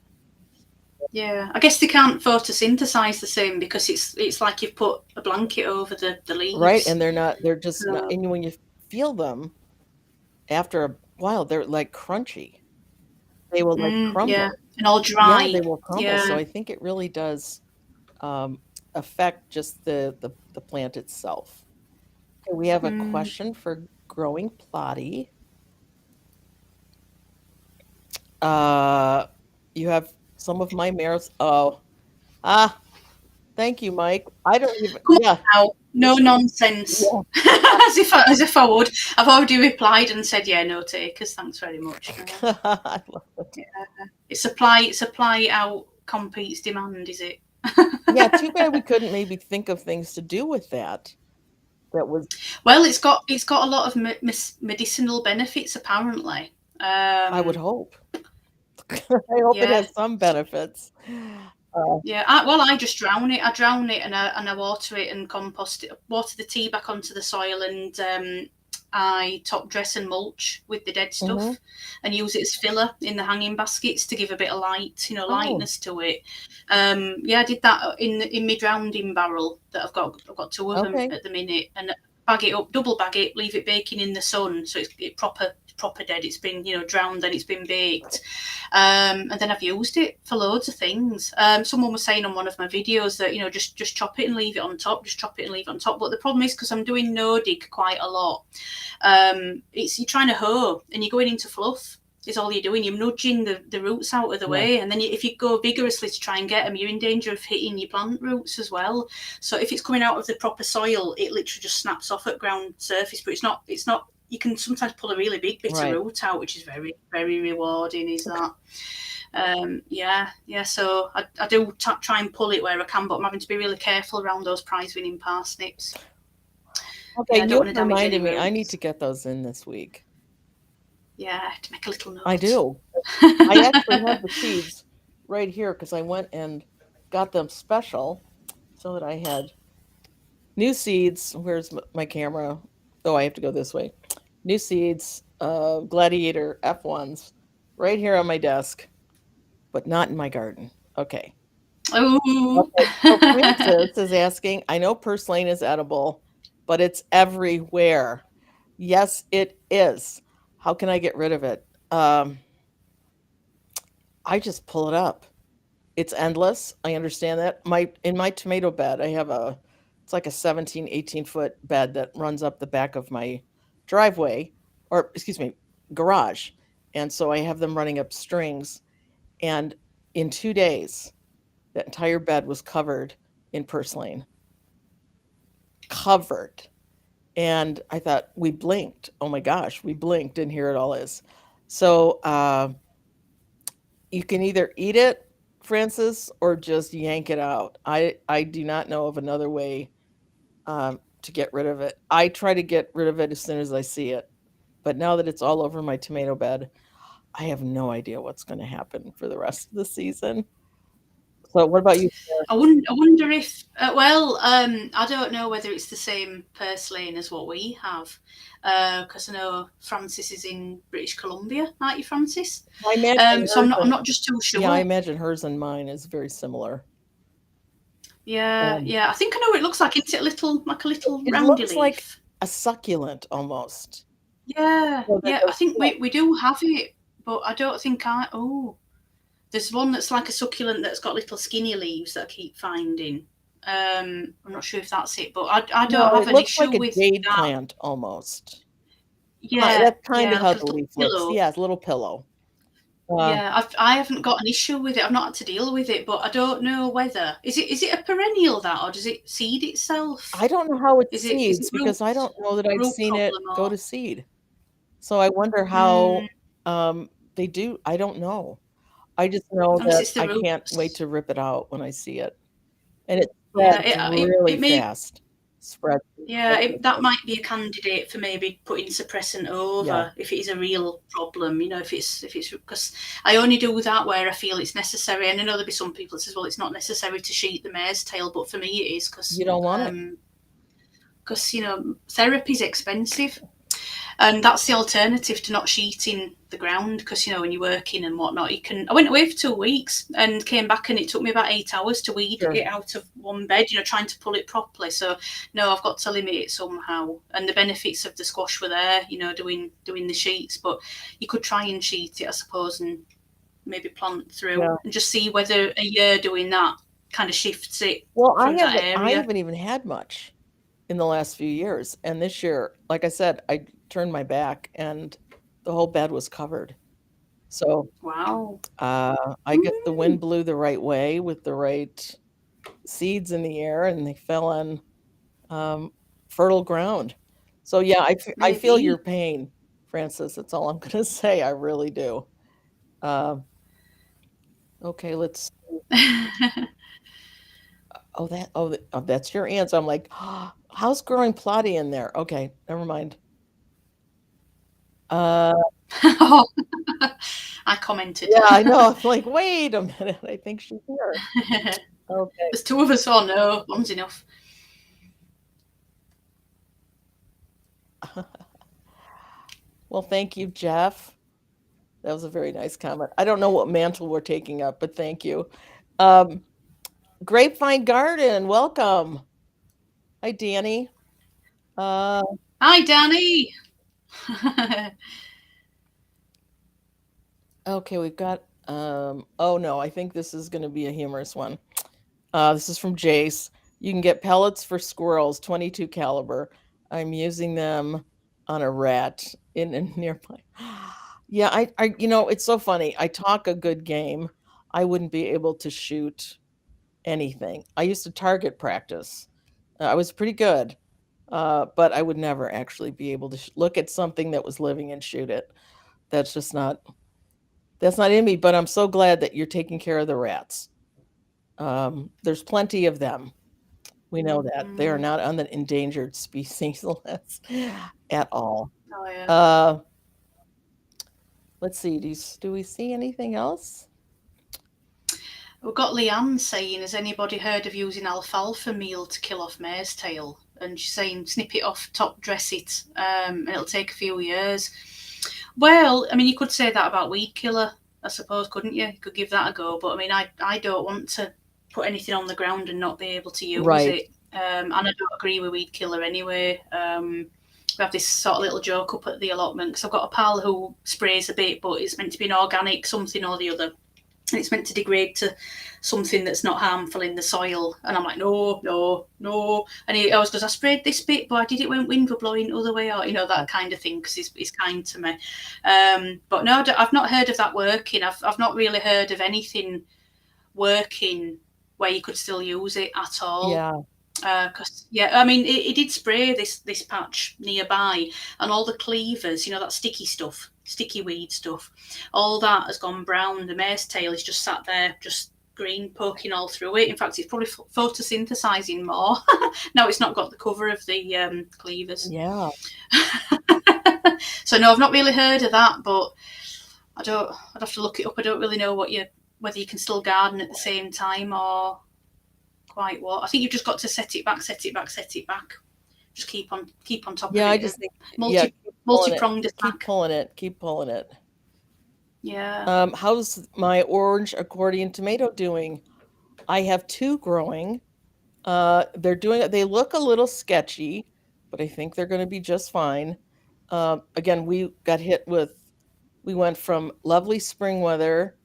yeah, I guess they can't photosynthesize the same because it's like you've put a blanket over the Right, leaves. and they're just not, So, and when you feel them after a while, they're like crunchy. They will like yeah, crumble. and all Yeah, dry. they will crumble. So Yeah. I think it really does um, affect just the plant itself. Okay, we have a Mm. question for Growing Plotty. Uh, you have some of my mares. Oh, ah, thank you, Mike. I don't even. Come Yeah, on now, no nonsense. yeah. As if I would. I've already replied and said, yeah, no takers. Thanks very much. I love it. Yeah. It's supply out competes demand, is it? Yeah, too bad we couldn't maybe think of things to do with that. That was. Well, it's got a lot of medicinal benefits apparently. I would Um, hope. I hope it yeah, has some benefits. Uh, yeah. Well, I just drown it. I drown it and I water it and compost it. Water the tea back onto the soil and I top dress and mulch with the dead mhm. stuff and use it as filler in the hanging baskets to give a bit of light, Oh, lightness to it. Yeah, I did that in my drowning barrel that I've got. I've got two of them okay. at the minute, and bag it up, double bag it, leave it baking in the sun so it's proper dead. It's been drowned and it's been baked, and then I've used it for loads of things. Someone was saying on one of my videos that just chop it and leave it on top, just chop it and leave it on top. But the problem is because I'm doing no dig quite a lot. It's you're trying to hoe and you're going into fluff. Is all you're doing. You're nudging the roots out of the Yeah, way, and then if you go vigorously to try and get them, you're in danger of hitting your plant roots as well. So if it's coming out of the proper soil, it literally just snaps off at ground surface. But it's not. It's not. You can sometimes pull a really big bit of right. root out, which is very very rewarding. Is Okay. that? Yeah, yeah. So I do try and pull it where I can, but I'm having to be really careful around those prize-winning parsnips. Okay, Yeah, I don't you want to damage any reminded me. I need to roots. get those in this week. Yeah, I have to make a little I note. do. I actually have the seeds right here because I went and got them special so that I had new seeds. Where's my camera? Oh, I have to go this way. New seeds, Gladiator F1s, right here on my desk, but not in my garden. Okay. Oh, Okay. So Francis is asking, I know purslane is edible, but it's everywhere. Yes, it is. How can I get rid of it? I just pull it up. It's endless. I understand that. My tomato bed, I have a it's like a 17, 18-foot bed that runs up the back of my driveway, or excuse me, garage. And so I have them running up strings, And in 2 days, that entire bed was covered in purslane. Covered. And I thought, we blinked. Oh my gosh, we blinked, and here it all is. So you can either eat it, Francis, or just yank it out. I do not know of another way to get rid of it. I try to get rid of it as soon as I see it. But now that it's all over my tomato bed, I have no idea what's going to happen for the rest of the season. So what about you? I wonder if, I don't know whether it's the same purslane as what we have, because I know Francis is in British Columbia, aren't you, Francis? I imagine So I'm not just too sure. Yeah, I imagine hers and mine is very similar. Yeah, yeah. I think I know what it looks like. It's a little It roundy looks like leaf. a succulent almost. Yeah, So that yeah. I think we do have it, but I don't think there's one that's like a succulent that's got little skinny leaves that I keep finding. I'm not sure if that's it, but I don't No, have it an looks issue like a with jade that. plant almost. Yeah, That's kind yeah, of like how a the little leaf looks. pillow. Yeah, it's a little pillow. Yeah, I haven't got an issue with it. I've not had to deal with it, but I don't know whether is it a perennial that, or does it seed itself? I don't know how it Is it seeds because I don't know that I've root seen it problem go or? to seed. So I wonder Mm, how they do. I don't know. I just know unless that it's the I can't wait roots. to rip it out when I see it. And it Yeah, spreads really it may. fast. Spreads Yeah, really that fast. might be a candidate for maybe putting suppressant Yeah. over if it is a real problem. If it's because I only do that where I feel it's necessary. And I know there'll be some people that says, well, it's not necessary to sheet the mare's tail, but for me it is You don't want it. because therapy's expensive. And that's the alternative to not sheeting the ground because, when you're working and whatnot, I went away for 2 weeks and came back and it took me about 8 hours to weed Sure. it out of one bed, trying to pull it properly. So, no, I've got to limit it somehow. And the benefits of the squash were there, doing the sheets. But you could try and sheet it, I suppose, and maybe plant through Yeah. and just see whether a year doing that kind of shifts it Well, from that I area. haven't even had much in the last few years. And this year, like I said, I turned my back and the whole bed was covered. So Wow. I guess the wind blew the right way with the right seeds in the air, and they fell on um, fertile ground. So yeah, I feel your Maybe. pain, Francis. That's all I'm going to say. I really do. Uh, okay, let's. That's your answer. I'm like, oh, how's growing plotty in there? Okay, never mind. Uh, I commented. yeah, I know. I'm like, wait a minute. I think she's here. Okay. There's two of us. Oh no, one's enough. Well, thank you, Jeff. That was a very nice comment. I don't know what mantle we're taking up, but thank you. Um, Grapevine Garden, welcome. Hi, Danny. Uh, Hi, Danny. okay, we've got. Oh no, I think this is going to be a humorous one. This is from Jace. You can get pellets for squirrels, 22 caliber. I'm using them on a rat in a nearby. Yeah, it's so funny. I talk a good game. I wouldn't be able to shoot anything. I used to target practice. I was pretty good, but I would never actually be able to look at something that was living and shoot it. That's just not. That's not in me. But I'm so glad that you're taking care of the rats. There's plenty of them. We know that they are Mm, not on the endangered species list at all. oh yeah. Uh, let's see. Do we see anything else? We've got Leanne saying, has anybody heard of using alfalfa meal to kill off mare's tail? And she's saying, snip it off, top dress it, and it'll take a few years. Well, I mean, you could say that about weed killer, I suppose, couldn't you? You could give that a go. But I mean, I don't want to put anything on the ground and not be able to use Right. it. And I don't agree with weed killer anyway. We have this sort of little joke up at the allotment because I've got a pal who sprays a bit, but it's meant to be an organic something or the other. and it's meant to degrade to something that's not harmful in the soil. And I'm like, no, no, no. And he always goes, I sprayed this bit, but I did it when wind were blowing the other way, or that kind of thing, because he's kind to me. But no, I've not heard of that working. I've not really heard of anything working where you could still use it at all. Yeah. Because I mean, it did spray this patch nearby, and all the cleavers, that sticky stuff, sticky weed stuff, all that has gone brown. The mare's tail is just sat there, just green, poking all through it. In fact, it's probably photosynthesizing more. Now it's not got the cover of the cleavers. Yeah. So no, I've not really heard of that, but I'd have to look it up. I don't really know whether you can still garden at the same time or quite what. I think you've just got to set it back. Just keep on top of it. Yeah, I just think multi-pronged attack. Keep pulling it. Yeah. How's my orange accordion tomato doing? I have 2 growing. They look a little sketchy, but I think they're going to be just fine. Again, we went from lovely spring weather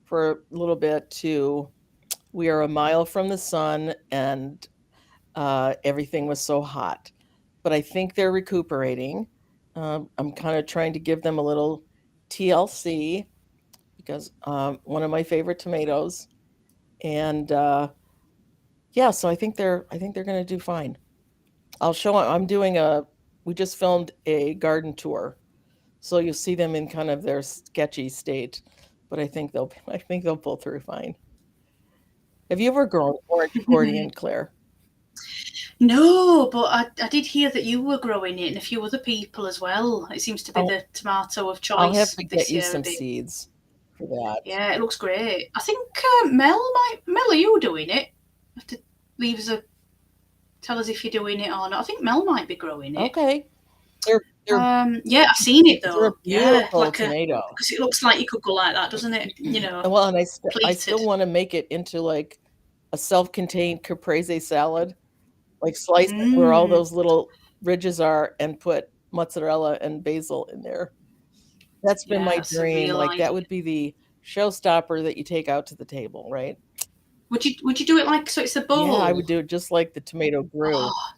for a little bit to we are a mile from the sun, and everything was so hot. But I think they're recuperating. I'm kind of trying to give them a little TLC because one of my favorite tomatoes, and yeah, so I think they're going to do fine. I'll show. We just filmed a garden tour, so you'll see them in kind of their sketchy state, but I think they'll pull through fine. Have you ever grown orange accordion, Claire? No, but I did hear that you were growing it and a few other people as well. It seems to be the tomato of choice. I'll have to this get you year some seeds for that. Yeah, it looks great. I think Mel, are you doing it? You have to leave us tell us if you're doing it or not. I think Mel might be growing it. Okay. Yeah, I've seen it though. They're a beautiful tomato. Because it looks like you could go like that, doesn't it? Well, and I still want to make it into like a self-contained caprese salad, like slice it where all those little ridges are and put mozzarella and basil in there. That's been my dream. Like that would be the showstopper that you take out to the table, right? Would you do it like so? It's a bowl. Yeah, I would do it just like the tomato grew. Oh,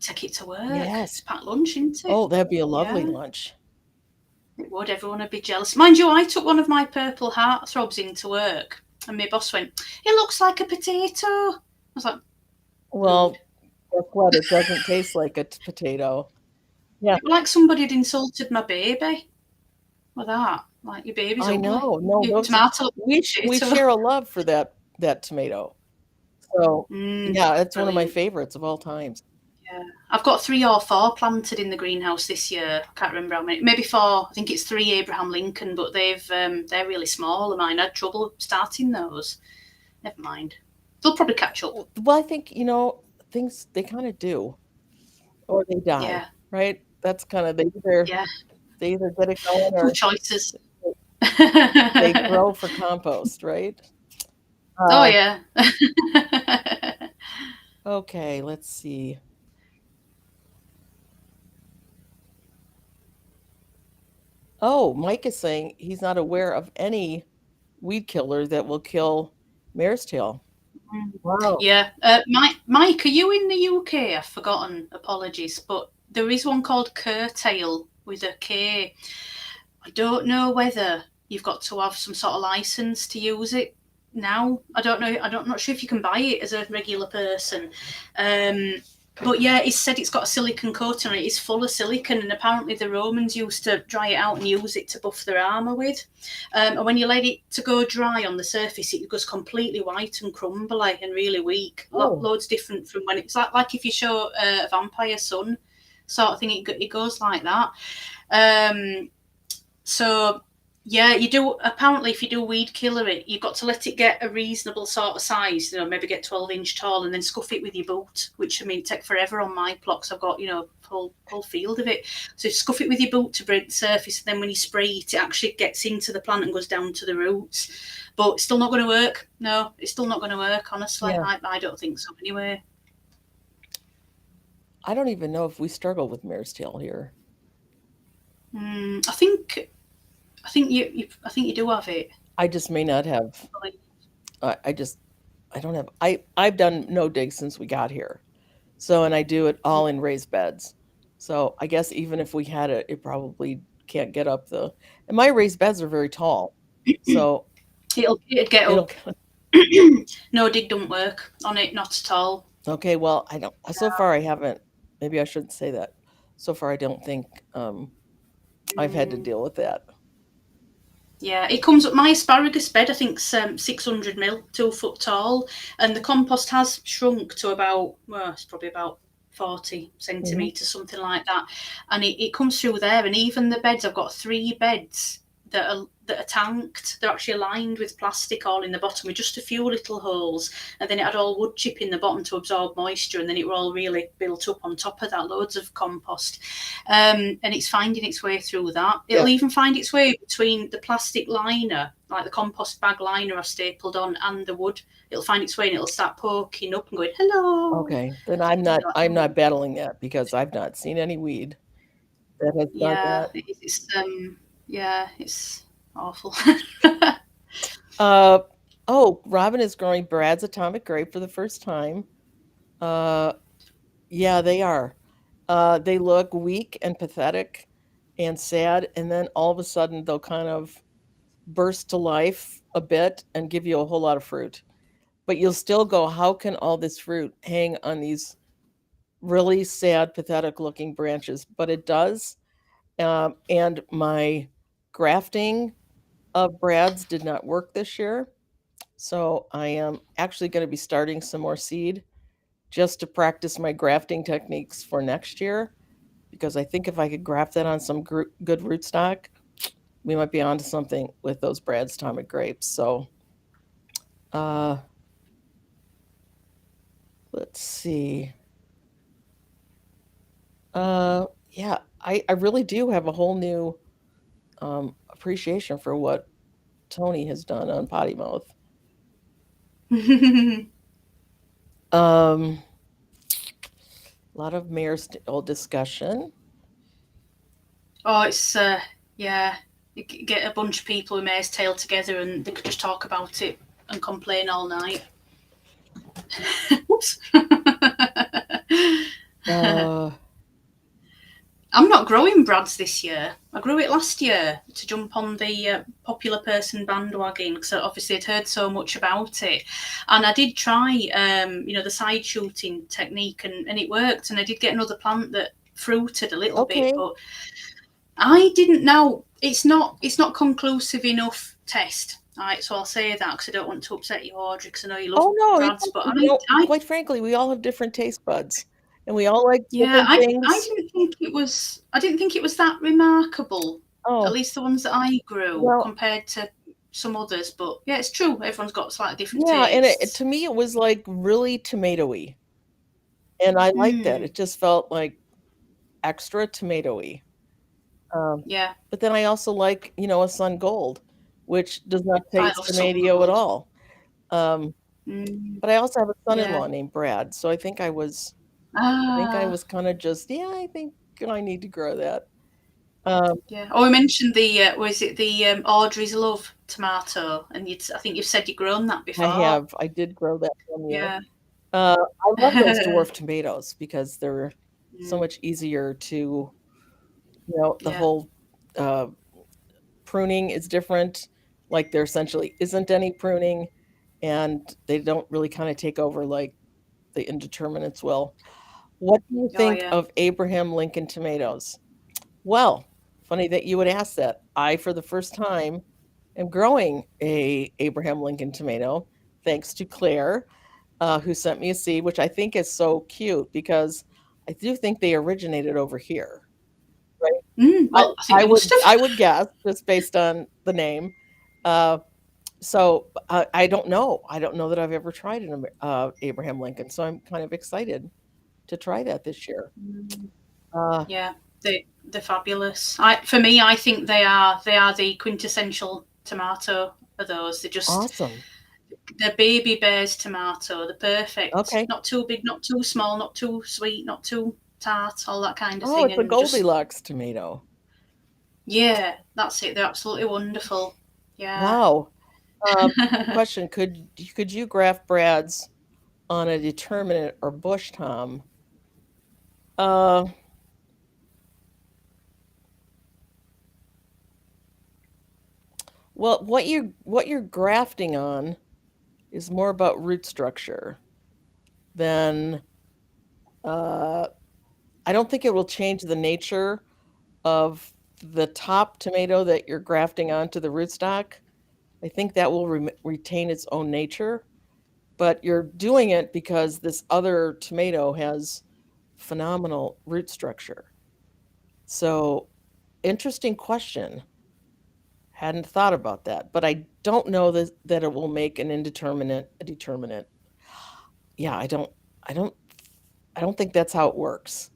take it to work. Yes, it's packed lunch, isn't it? Oh, that'd be a lovely lunch. It would. Everyone would be jealous. Mind you, I took one of my purple heartthrobs into work, and my boss went, "It looks like a potato." I was like, "Well, guess what? It doesn't taste like a potato." Yeah, it was like somebody had insulted my baby with that. Like your baby's ugly. I know. No, tomato. We share a love for that tomato. So yeah, it's one of my favorites of all times. Yeah, I've got 3 or 4 planted in the greenhouse this year. I can't remember how many. Maybe 4. I think it's 3 Abraham Lincoln, but they're really small. Of mine, I had trouble starting those. Never mind. They'll probably catch up. Well, I think things they kind of do, or they die. Right? That's kind of they either get it going or choices. They grow for compost, right? Oh yeah. Okay, let's see. Oh, Mike is saying he's not aware of any weed killer that will kill mare's tail. Wow. Yeah. Mike, are you in the UK? I've forgotten. Apologies. But there is one called curtail with a K. I don't know whether you've got to have some sort of license to use it now. I don't know. I'm not sure if you can buy it as a regular person. But yeah, it said it's got a silicon coating on it. It's full of silicon, and apparently the Romans used to dry it out and use it to buff their armour with. And when you let it to go dry on the surface, it goes completely white and crumbly and really weak. Loads different from when it's like if you show a vampire sun sort of thing, it goes like that. So yeah, you do. Apparently, if you do weed killer it, you've got to let it get a reasonable sort of size. Maybe get 12-inch tall, and then scuff it with your boot. Which it take forever on my plots. I've got whole field of it. So you scuff it with your boot to break the surface, and then when you spray it, it actually gets into the plant and goes down to the roots. But it's still not going to work. No, it's still not going to work. Honestly, I don't think so. Anyway, I don't even know if we struggle with mare's tail here. I think you do have it. I just may not have. I just I don't have. I've done no dig since we got here. So and I do it all in raised beds. So I guess even if we had it, it probably can't get up the. And my raised beds are very tall, so It'd get it'll. up. No, dig don't work on it, not at all. Okay, well, I don't. So far, I haven't. Maybe I shouldn't say that. So far, I don't think I've had to Mm. deal with that. Yeah, it comes up. My asparagus bed, I think, 600 mil, 2 foot tall, and the compost has shrunk to about, well, it's probably about 40 Hmm. centimetres, something like that. And it comes through there, and even the beds, I've got 3 beds that are tanked. They're actually lined with plastic all in the bottom with just a few little holes, and then it had all wood chip in the bottom to absorb moisture, and then it were all really built up on top of that, loads of compost. And it's finding its way through that. Yeah. It'll even find its way between the plastic liner, like the compost bag liner I've stapled on, and the wood. It'll find its way and it'll start poking up and going, "Hello." Okay, then I'm not. Like, I'm oh, not battling that because I've not seen any weed that has done yeah, that. yeah, it's awful. Uh oh, Robin is growing Brad's atomic grape for the first time. Uh, yeah, they are. They look weak and pathetic and sad, and then all of a sudden they'll kind of burst to life a bit and give you a whole lot of fruit. But you'll still go, how can all this fruit hang on these really sad, pathetic looking branches? But it does. And my grafting of Brad's did not work this year. So I am actually going to be starting some more seed just to practice my grafting techniques for next year. Because I think if I could graft that on some good rootstock, we might be onto something with those Brad's atomic grapes. So uh, let's see. Yeah, I really do have a whole new appreciation for what Tony has done on Potty Mouth. A lot of mayor's old discussion. Oh, it's yeah. You get a bunch of people with mare's tail together, and they could just talk about it and complain all night. Whoops. Uh, I'm not growing Brad's this year. I grew it last year to jump on the popular person bandwagon because obviously I'd heard so much about it, and I did try, the side shooting technique, and it worked. And I did get another plant that fruited a little bit, okay. but I didn't know. It's not conclusive enough test. All right, so I'll say that because I don't want to upset you, Audrey, because I know you love Oh no, it's Brad's, but okay. I Quite frankly, we all have different taste buds, and we all like yeah, different I things. didn't think it was. I didn't think it was that remarkable. At Oh, least the ones that I grew well, compared to some others. But yeah, it's true. Everyone's got slightly different yeah, and tastes. to me, it was like really tomatoey, and I liked that. Hmm. It just felt like extra tomatoey. Um, Yeah, but then I also like, a sun gold, which does not I taste love some tomato at gold. all. Um, Mm, but I also have a yeah. son-in-law named Brad, so I think I was Ah. kind of just, yeah, I think I need to grow that. Um, Yeah. Oh, we mentioned the was it the Audrey's Love tomato, and I think you've said you've grown that before. I did grow that one year. Yeah. I love those dwarf tomatoes because they're so Mm, much easier to, the yeah. whole uh, pruning is different. Like there essentially isn't any pruning, and they don't really kind of take over like the indeterminates will. What do you Oh think yeah. of Abraham Lincoln tomatoes? Well, funny that you would ask that. I, for the first time, am growing a Abraham Lincoln tomato, thanks to Claire, who sent me a seed, which I think is so cute because I do think they originated over here. Right? I, Well, I think I they would must have. I would guess just based on the name. Uh, so I don't know. I don't know that I've ever tried an Abraham Lincoln. So I'm kind of excited to try that this year. Mm, Uh, yeah, they're fabulous. For me, I think they are the quintessential tomato of those. awesome. They're baby bears tomato. They're perfect. Okay. Not too big, not too small, not too sweet, not too tart, all that kind of Oh, thing. it's a And just Goldilocks tomato. yeah, that's it. They're absolutely wonderful. Yeah. Wow. Question: could you graft brads on a determinate or bush tom? Uh, well, what you're grafting on is more about root structure than uh, I don't think it will change the nature of the top tomato that you're grafting onto the rootstock. I think that will retain its own nature, but you're doing it because this other tomato has phenomenal root structure. So, interesting question. Hadn't thought about that, but I don't know that it will make an indeterminate a determinate. Yeah, I don't I don't think that's how it works.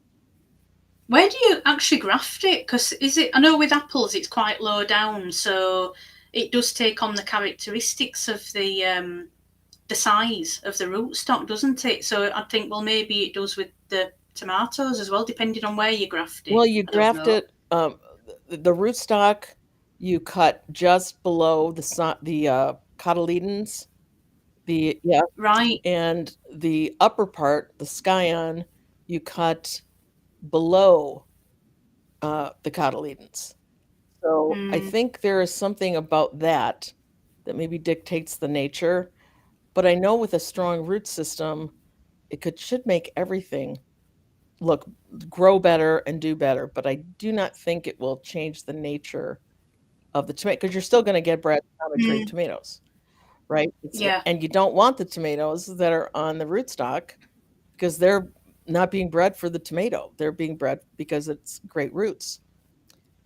Where do you actually graft it? Because is it? I know with apples it's quite low down, so it does take on the characteristics of the size of the rootstock, doesn't it? So I think, well, maybe it does with the tomatoes as well, depending on where you graft Well, it. you I don't graft know. it the rootstock you cut just below the cotyledons, the yeah, Right. and the upper part, the scion, you cut below the cotyledons. So I Mm, think there is something about that that maybe dictates the nature. But I know with a strong root system, it could should make everything look grow better and do better. But I do not think it will change the nature of the tomato because you're still going to get Brad common trait mm, tomatoes, right? yeah. And you don't want the tomatoes that are on the rootstock because they're not being bred for the tomato. They're being bred because it's great roots.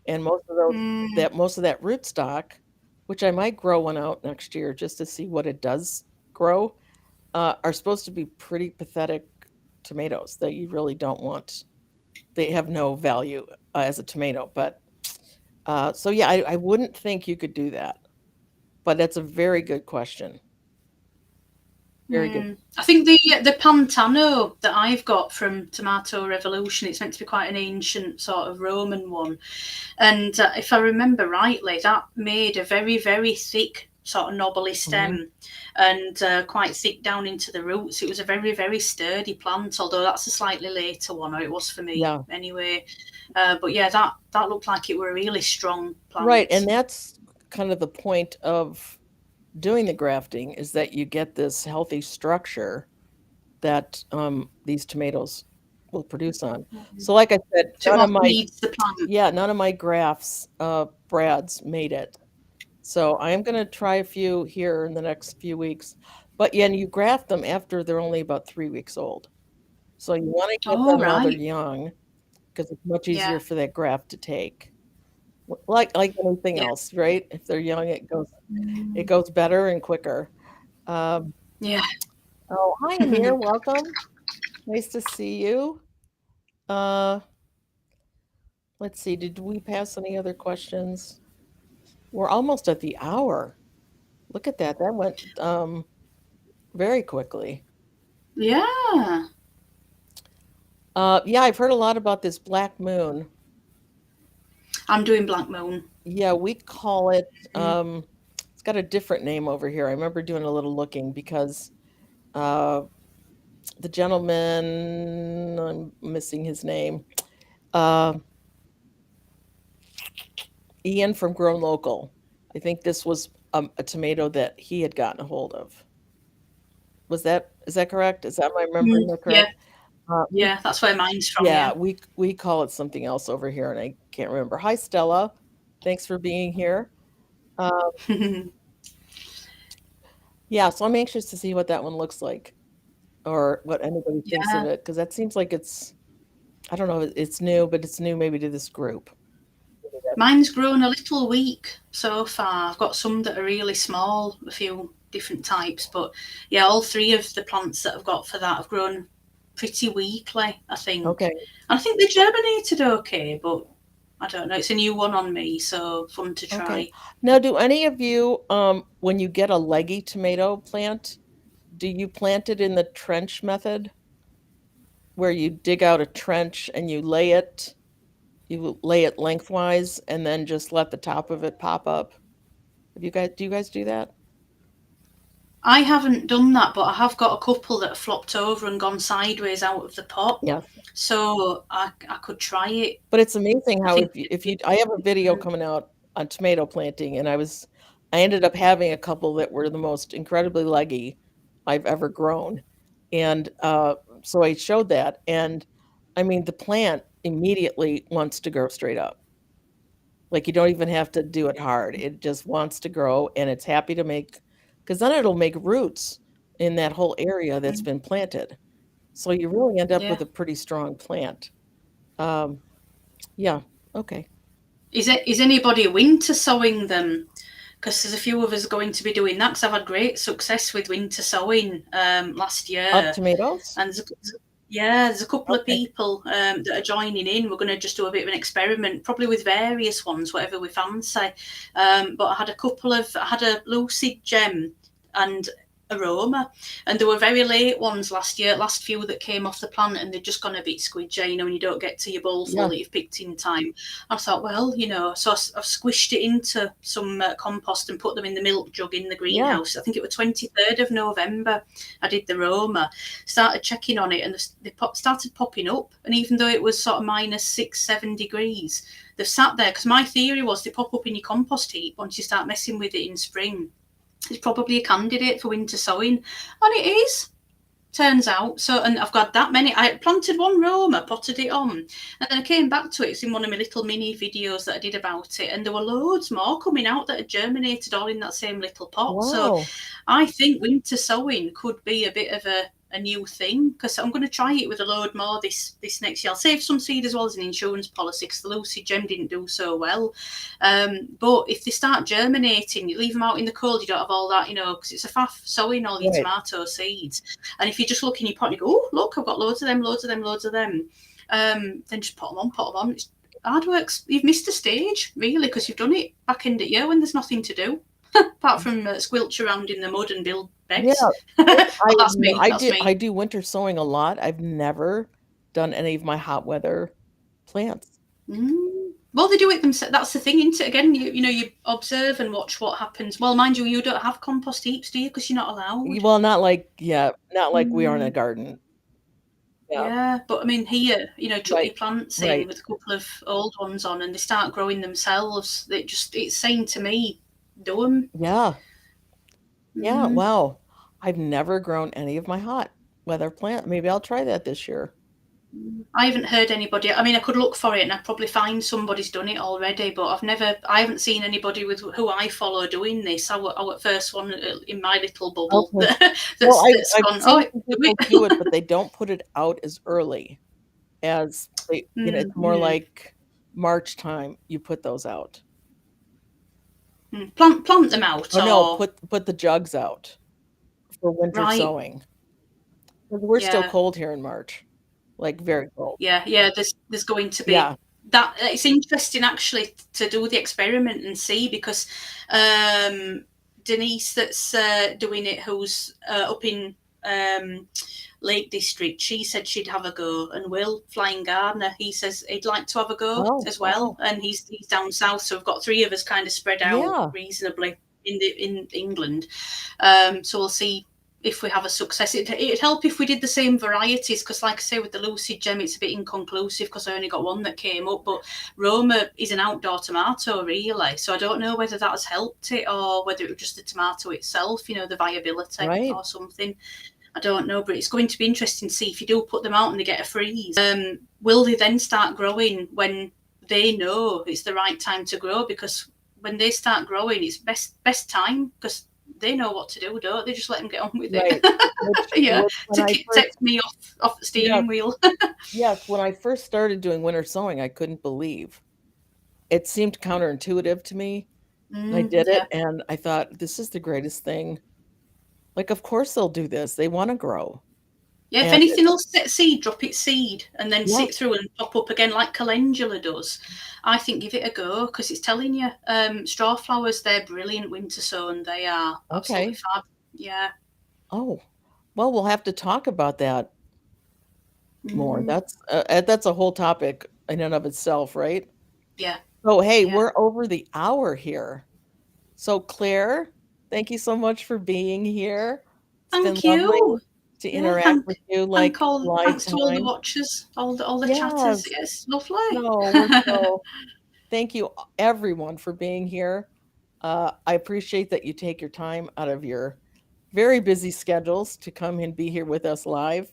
And Mm, most of that rootstock, which I might grow one out next year just to see what it does grow, are supposed to be pretty pathetic tomatoes that you really don't want. They have no value as a tomato, but so yeah, I wouldn't think you could do that. But that's a very good question. Very good. I think the Pantano that I've got from Tomato Revolution, it's meant to be quite an ancient sort of Roman one. And if I remember rightly, that made a very, very thick sort of knobbly Mhm. stem and quite thick down into the roots. It was a very, very sturdy plant, although that's a slightly later one, or it was for me Yeah. anyway. But yeah, that looked like it were a really strong Right, plant. and that's kind of the point of doing the grafting is that you get this healthy structure that these tomatoes will produce on. So, like I said, So it more feeds the plant. none of my grafts, Brad's made it. So I am going to try a few here in the next few weeks. But yeah, and you graft them after they're only about 3 weeks old. So you want to get Oh, them while they're right. young because it's much easier Yeah. for that graft to take. Like anything Yeah. else, right? If they're young, it Mm. goes better and quicker. Um, Yeah. oh, hi, Amir. Welcome. Nice to see you. Uh, let's see. Did we pass any other questions? We're almost at the hour. Look at that. That went very quickly. Yeah. Yeah, I've heard a lot about this black moon. I'm doing Black Moon. Yeah, we call it, Mm. it's got a different name over here. I remember doing a little looking because uh, the gentleman, I'm missing his name, uh, Ian from Grown Local. I think this was a tomato that he had gotten a hold of. Is that correct? Is that my remembering Mm. that Yeah. correct? We Yeah. That's where mine's from. Yeah, Yeah. we call it something else over here, and I can't remember. Hi, Stella. Thanks for being here. Uh, yeah, so I'm anxious to see what that one looks like or what anybody thinks of Yeah. it because that seems like I don't know, it's new, but it's new maybe to this group. Mine's grown a little weak so far. I've got some that are really small, a few different types, but yeah, all three of the plants that I've got for that have grown pretty weakly, I think. Okay, And I think they germinated okay, but I don't know. It's a new one on me, so fun to okay. try. Now, do any of you, when you get a leggy tomato plant, do you plant it in the trench method where you dig out a trench and you lay it lengthwise and then just let the top of it pop up? Do you guys do that? I haven't done that, but I have got a couple that have flopped over and gone sideways out of the pot. Yes. So I could try it. But it's amazing I how think if you I have a video mm, coming out on tomato planting, and I ended up having a couple that were the most incredibly leggy I've ever grown. And so I showed that, and I mean the plant immediately wants to grow straight up. Like you don't even have to do it hard. It just wants to grow, and it's happy to make, because then it'll make roots in that whole area that's mm, been planted. So you really end up with yeah. a pretty strong plant. Um, yeah, okay. Is anybody winter sowing them? Because there's a few of us going to be doing that. Because I've had great success with winter sowing last Of year, tomatoes? and yeah, there's a couple of Okay. people that are joining in. We're going to just do a bit of an experiment, probably with various ones, whatever we fancy. But I had a lucid gem and aroma, and there were very late ones last year, last few that came off the plant, and they'd just gone a bit squidgy, when you don't get to your bowl full Yeah, that you've picked in time. I thought, well, so I've squished it into some compost and put them in the milk jug in the yeah, greenhouse. I think it was 23rd of November. I did the Roma, started checking on it, and they started popping up. And even though it was sort of -6, -7 degrees, they've sat there. Because my theory was they pop up in your compost heap once you start messing with it in spring. It's probably a candidate for winter sowing, and it is, turns out. So, and I've got that many. I planted one Roma, potted it on, and then I came back to it. It's in one of my little mini videos that I did about it, and there were loads more coming out that had germinated all in that same little pot. So wow. I think winter sowing could be a bit of a new thing, because I'm going to try it with a load more this next year. I'll save some seed as well as an insurance policy, because the Lucy Gem didn't do so well. But if they start germinating, you leave them out in the cold, you don't have all that, because it's a faff sowing all your Right. tomato seeds. And if you just look in your pot and you go, oh, look, I've got loads of them, loads of them, loads of them, then just put them on, put them on. It's hard work. You've missed a stage, really, because you've done it back end of year when there's nothing to do apart from squelch around in the mud and build Yeah, beds. I Well, I that's me. I That's do I me. do winter sowing a lot. I've never done any of my hot weather plants. Well, they do it themselves. That's the thing, isn't it? Again, you observe and watch what happens. Well, mind you, you don't have compost heaps, do you? Because you're not allowed. Well, not like, yeah, not like we are in a Mm, garden. Yeah, yeah, but I mean, here, chuck right, your plants in right. with a couple of old ones on, and they start growing themselves. It's saying to me, do them. Yeah, yeah, Mm. wow. I've never grown any of my hot weather plant. Maybe I'll try that this year. I haven't heard anybody. I mean, I could look for it and I'd probably find somebody's done it already, but I haven't seen anybody with who I follow doing this. I was first one in my little bubble Okay. Well, that's I've gone, oh, seen some do people do it, it. but they don't put it out as early as it's more Mm. like March time you put those out. Plant them out, Oh no, or put the jugs out for winter right? sowing. 'Cause we're still Yeah, cold here in March, like very cold. yeah. There's going to be Yeah. that. It's interesting actually to do the experiment and see, because um, Denise that's doing it, who's up in um, Lake District, she said she'd have a go, and Will Flying Gardener, he says he'd like to have a go Oh, as well, wow. and he's down south, so we've got three of us kind of spread out Yeah, reasonably in England. So we'll see if we have a success. It'd help if we did the same varieties, because like I say, with the Lucid Gem, it's a bit inconclusive because I only got one that came up, but Roma is an outdoor tomato, really, so I don't know whether that has helped it or whether it was just the tomato itself, the viability right. or something. I don't know, but it's going to be interesting to see if you do put them out and they get a freeze. Will they then start growing when they know it's the right time to grow? Because when they start growing, it's best time, because they know what to do, don't they? Just let them get on with it. Right. Yeah, Which when to I take first me off the Yes, steering wheel. yes, when I first started doing winter sowing, I couldn't believe. It seemed counterintuitive to me, and I did it, Yeah. and I thought, "This is the greatest thing." Like, of course they'll do this, they wanna grow. Yeah, if And anything will set seed, drop its seed and then yeah, sit through and pop up again like calendula does. I think give it a go, because it's telling you. Straw flowers, they're brilliant winter sown. They are absolutely okay. fab. Yeah. Oh, well, we'll have to talk about that more. Mm, That's a whole topic in and of itself, right? yeah. So, hey, Yeah. we're over the hour here. So, Claire, Thank you so much for being here. It's been Thank lovely you. to Yeah, interact with you like live thanks to all the time. watchers, all the chatters. Yes. Yes, lovely. No, we're so thank you everyone for being here. I appreciate that you take your time out of your very busy schedules to come and be here with us live.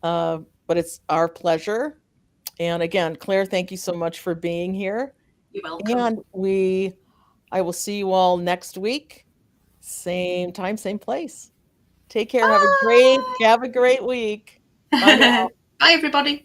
But it's our pleasure. And again, Claire, thank you so much for being here. You're welcome. And I will see you all next week. Same time, same place. Take care. Have a great Bye. week. Bye now. Bye, everybody.